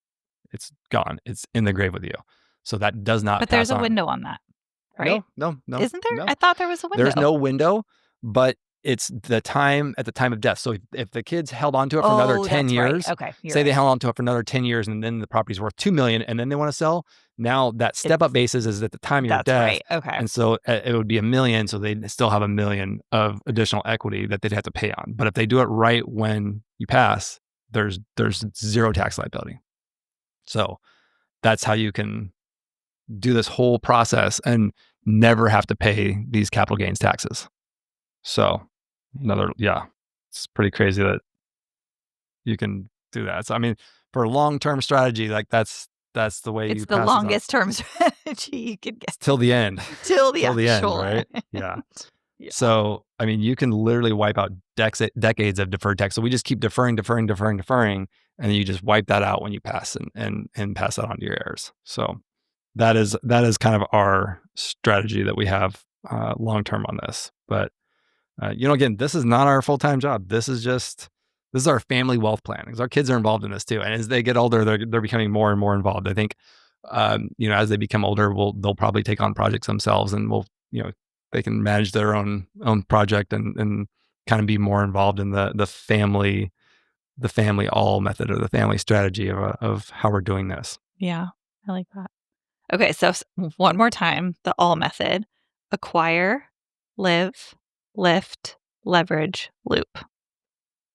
Speaker 1: It's gone. It's in the grave with you. So that does not.
Speaker 2: But there's a window on that, right?
Speaker 1: No.
Speaker 2: Isn't there?
Speaker 1: No.
Speaker 2: I thought there was a window.
Speaker 1: There's no window, but it's at the time of death. So if the kids held on to it for another 10 years,
Speaker 2: right. Okay,
Speaker 1: say they held on to it for another 10 years and then the property's worth 2 million and then they want to sell, now that step-up basis is at the time of your death.
Speaker 2: Right. Okay.
Speaker 1: And so it would be $1 million, so they'd still have $1 million of additional equity that they'd have to pay on. But if they do it right when you pass, there's 0 tax liability. So that's how you can do this whole process and never have to pay these capital gains taxes. So it's pretty crazy that you can do that. So, I mean, for a long-term strategy, like that's the way
Speaker 2: It's
Speaker 1: you
Speaker 2: the
Speaker 1: pass this on.
Speaker 2: longest term strategy you could get.
Speaker 1: Till the end.
Speaker 2: Till the
Speaker 1: Till the end,
Speaker 2: actual
Speaker 1: right?
Speaker 2: end.
Speaker 1: Yeah.
Speaker 2: Yeah.
Speaker 1: So, I mean, you can literally wipe out decades of deferred tax. So we just keep deferring, and then you just wipe that out when you pass and pass that on to your heirs. So that is kind of our strategy that we have long term on this. But again, this is not our full-time job. This is our family wealth plan because our kids are involved in this too. And as they get older, they're becoming more and more involved. I think, as they become older, they'll probably take on projects themselves, and they can manage their own project and kind of be more involved in the family all method or the family strategy of how we're doing this.
Speaker 2: Yeah, I like that. Okay, so one more time, the all method: acquire, live, lift, leverage, loop.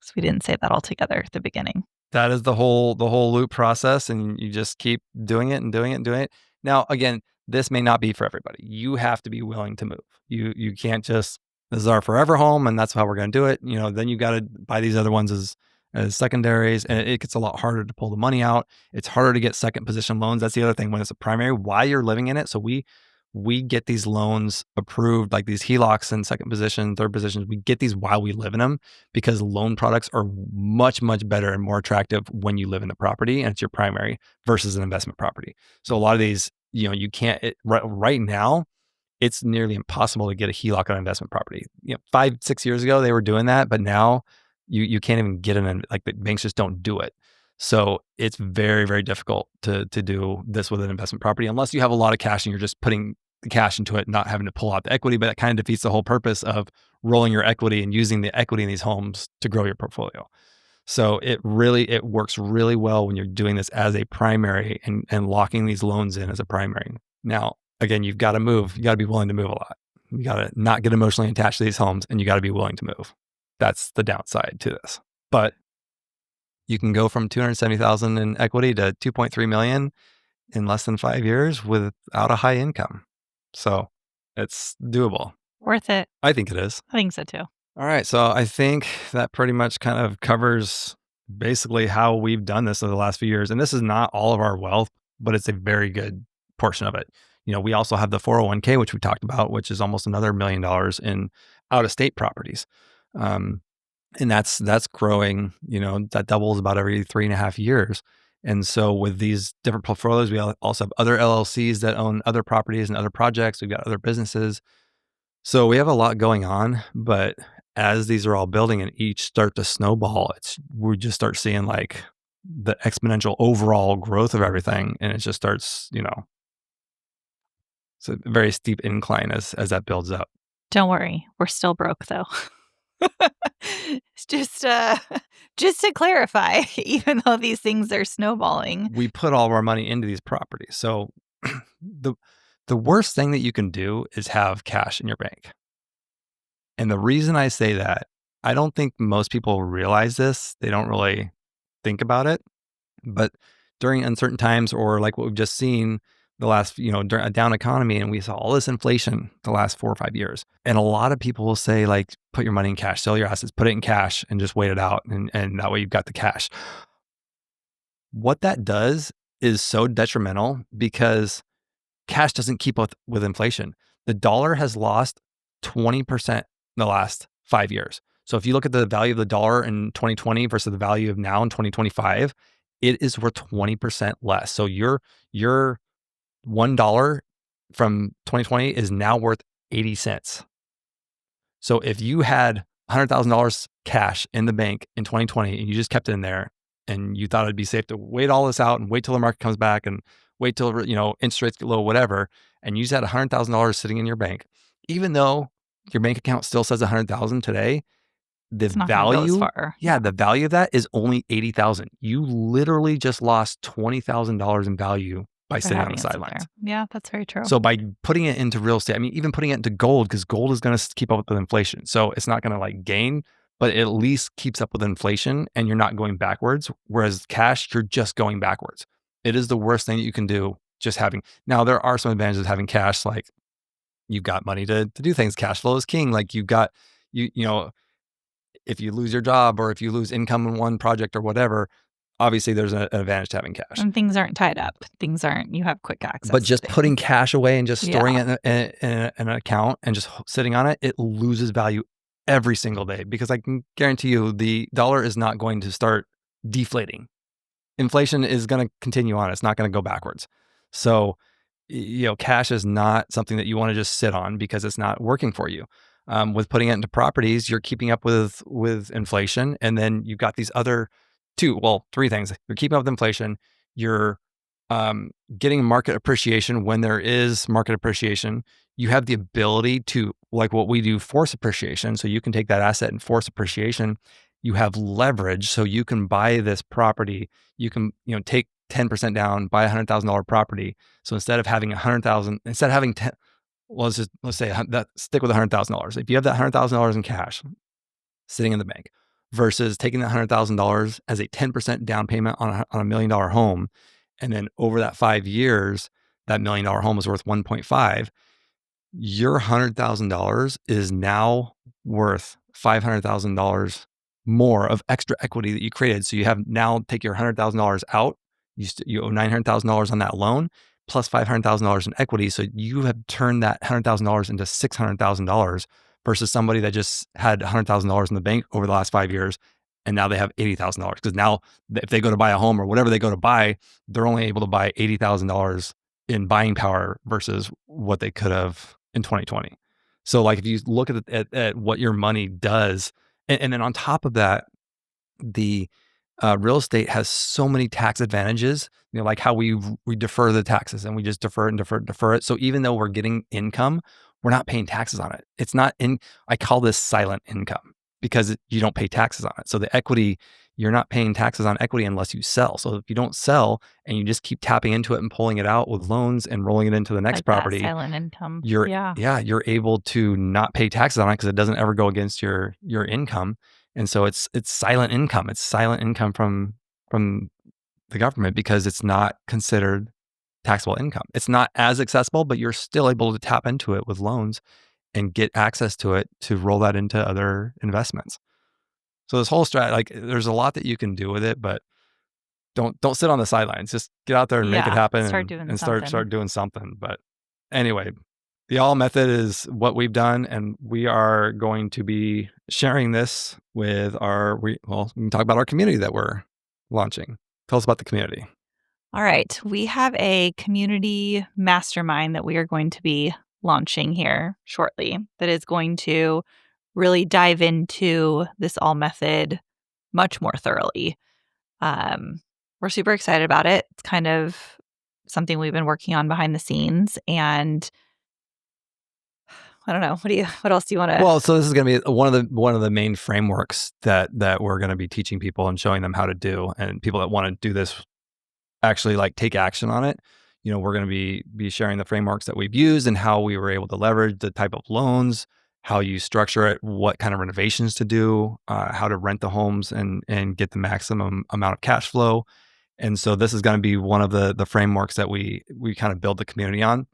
Speaker 2: So we didn't say that all together at the beginning.
Speaker 1: That is the whole loop process, and you just keep doing it and doing it and doing it. Now, again, this may not be for everybody. You have to be willing to move. You can't just, this is our forever home and that's how we're going to do it. Then you got to buy these other ones as secondaries, and it gets a lot harder to pull the money out. It's harder to get second position loans. That's the other thing when it's a primary, while you're living in it. So we get these loans approved, like these HELOCs in second position, third positions. We get these while we live in them because loan products are much, much better and more attractive when you live in the property and it's your primary versus an investment property. So a lot of these, you can't, right now, it's nearly impossible to get a HELOC on an investment property. 5-6 years ago, they were doing that, but now you can't even get like the banks just don't do it. So it's very, very difficult to do this with an investment property unless you have a lot of cash and you're just putting the cash into it, not having to pull out the equity. But that kind of defeats the whole purpose of rolling your equity and using the equity in these homes to grow your portfolio. So it works really well when you're doing this as a primary and locking these loans in as a primary. Now, again, you've got to move. You got to be willing to move a lot. You got to not get emotionally attached to these homes, and you got to be willing to move. That's the downside to this. But you can go from $270,000 in equity to $2.3 million in less than 5 years without a high income. So it's doable.
Speaker 2: Worth it.
Speaker 1: I think it is.
Speaker 2: I think so too.
Speaker 1: All right. So I think that pretty much kind of covers basically how we've done this over the last few years. And this is not all of our wealth, but it's a very good portion of it. We also have the 401k, which we talked about, which is almost another $1 million in out-of-state properties. And that's growing, that doubles about every 3.5 years. And so with these different portfolios, we also have other LLCs that own other properties and other projects. We've got other businesses. So we have a lot going on, but as these are all building and each start to snowball, we just start seeing like the exponential overall growth of everything. And it just starts, it's a very steep incline as that builds up.
Speaker 2: Don't worry. We're still broke though. It's just to clarify, even though these things are snowballing,
Speaker 1: we put all of our money into these properties. So the worst thing that you can do is have cash in your bank. And the reason I say that, I don't think most people realize this. They don't really think about it. But during uncertain times, or like what we've just seen the last, during a down economy, and we saw all this inflation the last 4 or 5 years. And a lot of people will say, like, put your money in cash, sell your assets, put it in cash and just wait it out. And that way you've got the cash. What that does is so detrimental because cash doesn't keep up with inflation. The dollar has lost 20% in the last 5 years. So if you look at the value of the dollar in 2020 versus the value of now in 2025, it is worth 20% less. So your $1 from 2020 is now worth 80 cents. So if you had $100,000 cash in the bank in 2020 and you just kept it in there and you thought it'd be safe to wait all this out and wait till the market comes back and wait till, interest rates get low, whatever, and you just had $100,000 sitting in your bank, even though your bank account still says 100,000 today, the value, the value of that is only 80,000. You literally just lost $20,000 in value by sitting on the sidelines.
Speaker 2: Yeah, that's very true.
Speaker 1: So by putting it into real estate, I mean, even putting it into gold, because gold is going to keep up with inflation. So it's not going to like gain, but it at least keeps up with inflation and you're not going backwards. Whereas cash, you're just going backwards. It is the worst thing that you can do just having. Now, there are some advantages of having cash, like you've got money to do things. Cash flow is king. Like you've got, if you lose your job or if you lose income in one project or whatever, obviously there's an advantage to having cash.
Speaker 2: And things aren't tied up. You have quick access.
Speaker 1: But just
Speaker 2: to
Speaker 1: putting
Speaker 2: things.
Speaker 1: cash away and just storing
Speaker 2: Yeah.
Speaker 1: it in an account and just sitting on it, it loses value every single day, because I can guarantee you the dollar is not going to start deflating. Inflation is going to continue on. It's not going to go backwards. So, cash is not something that you want to just sit on because it's not working for you. With putting it into properties, you're keeping up with inflation. And then you've got these other three things. You're keeping up with inflation. You're getting market appreciation when there is market appreciation. You have the ability to, like what we do, force appreciation. So you can take that asset and force appreciation. You have leverage, so you can buy this property. You can, take 10% down, buy $100,000 property. So instead of having having 10, let's say that, stick with $100,000. If you have that $100,000 in cash sitting in the bank versus taking that $100,000 as a 10% down payment on a $1 million home, and then over that 5 years, that $1 million home is worth 1.5. Your $100,000 is now worth $500,000 more of extra equity that you created. So you have now take your $100,000 out. You owe $900,000 on that loan plus $500,000 in equity. So you have turned that $100,000 into $600,000 versus somebody that just had $100,000 in the bank over the last 5 years. And now they have $80,000 because now if they go to buy a home or whatever they go to buy, they're only able to buy $80,000 in buying power versus what they could have in 2020. So like if you look at what your money does, and then on top of that, the real estate has so many tax advantages, like how we defer the taxes and we just defer it. So even though we're getting income, we're not paying taxes on it. It's not I call this silent income because you don't pay taxes on it. So the equity, you're not paying taxes on equity unless you sell. So if you don't sell and you just keep tapping into it and pulling it out with loans and rolling it into the next property,
Speaker 2: silent income.
Speaker 1: You're able to not pay taxes on it because it doesn't ever go against your income. And so it's silent income. It's silent income from the government because it's not considered taxable income. It's not as accessible, but you're still able to tap into it with loans and get access to it to roll that into other investments. So this whole there's a lot that you can do with it, but don't sit on the sidelines. Just get out there and make it happen and start doing something. But anyway, the all method is what we've done, and we are going to be sharing this with we can talk about our community that we're launching. Tell us about the community.
Speaker 2: All right. We have a community mastermind that we are going to be launching here shortly that is going to really dive into this all method much more thoroughly. We're super excited about it. It's kind of something we've been working on behind the scenes, and I don't know. What else do you want to?
Speaker 1: Well, so this is going to be one of the main frameworks that we're going to be teaching people and showing them how to do, and people that want to do this actually take action on it. We're going to be sharing the frameworks that we've used and how we were able to leverage the type of loans, how you structure it, what kind of renovations to do, how to rent the homes and get the maximum amount of cash flow. And so this is going to be one of the frameworks that we kind of build the community on.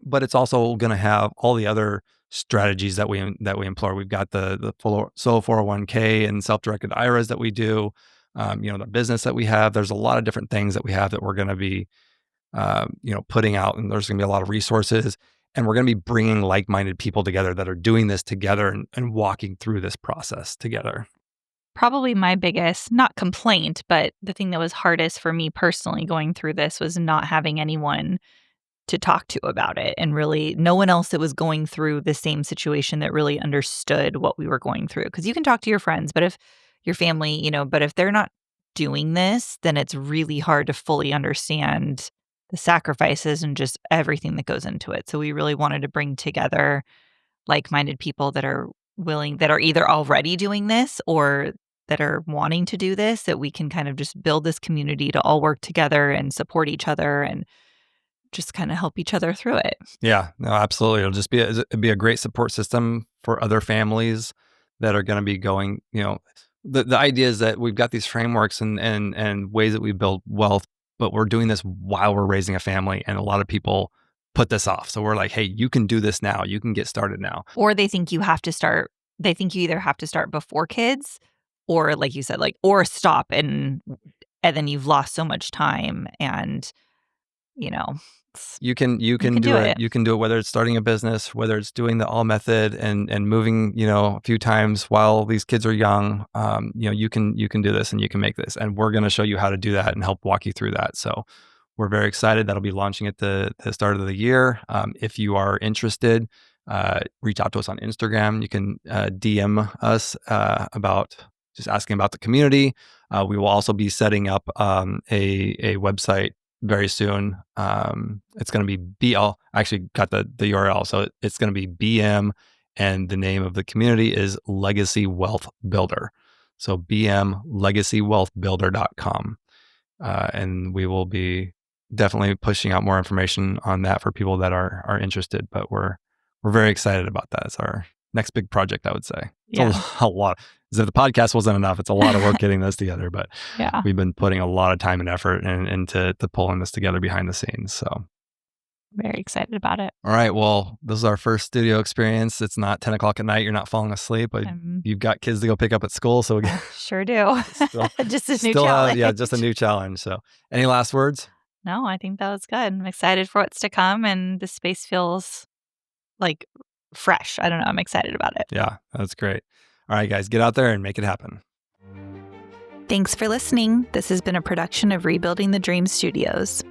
Speaker 1: But it's also going to have all the other strategies that we employ. We've got the solo 401k and self-directed IRAs that we do. The business that we have. There's a lot of different things that we have that we're going to be, putting out, and there's going to be a lot of resources. And we're going to be bringing like-minded people together that are doing this together and walking through this process together.
Speaker 2: Probably my biggest, not complaint, but the thing that was hardest for me personally going through this was not having anyone to talk to about it, and really no one else that was going through the same situation that really understood what we were going through. Because you can talk to your friends, but if your family, but if they're not doing this, then it's really hard to fully understand the sacrifices and just everything that goes into it. So we really wanted to bring together like-minded people that are willing, that are either already doing this or that are wanting to do this, that we can kind of just build this community to all work together and support each other and just kind of help each other through it.
Speaker 1: Yeah, no, absolutely. It'll just be a great support system for other families that are going to be going, the idea is that we've got these frameworks and ways that we build wealth, but we're doing this while we're raising a family. And a lot of people put this off. So we're like, hey, you can do this now. You can get started now.
Speaker 2: Or they think you have to start they think you either have to start before kids or, like you said, like, or stop and then you've lost so much time and, you know,
Speaker 1: You can
Speaker 2: can
Speaker 1: do
Speaker 2: do
Speaker 1: it.
Speaker 2: it.
Speaker 1: You can do it whether it's starting a business, whether it's doing the all method and moving, a few times while these kids are young. You can do this and you can make this. And we're going to show you how to do that and help walk you through that. So we're very excited. That'll be launching at the start of the year. If you are interested, reach out to us on Instagram. You can DM us about just asking about the community. We will also be setting up a website very soon. It's going to be I actually got the URL. So it's going to be BM, and the name of the community is Legacy Wealth Builder. So bmlegacywealthbuilder.com. And we will be definitely pushing out more information on that for people that are interested. But we're very excited about that. It's our next big project, I would say. It's a lot. As if the podcast wasn't enough, it's a lot of work getting this together. But we've been putting a lot of time and effort into pulling this together behind the scenes. So
Speaker 2: very excited about it.
Speaker 1: All right. Well, this is our first studio experience. It's not 10 o'clock at night. You're not falling asleep, but you've got kids to go pick up at school. So we
Speaker 2: sure do. Just a new challenge.
Speaker 1: Just a new challenge. So any last words?
Speaker 2: No, I think that was good. I'm excited for what's to come, and the space feels like fresh. I don't know. I'm excited about it.
Speaker 1: Yeah, that's great. All right, guys, get out there and make it happen.
Speaker 3: Thanks for listening. This has been a production of Rebuilding the Dream Studios.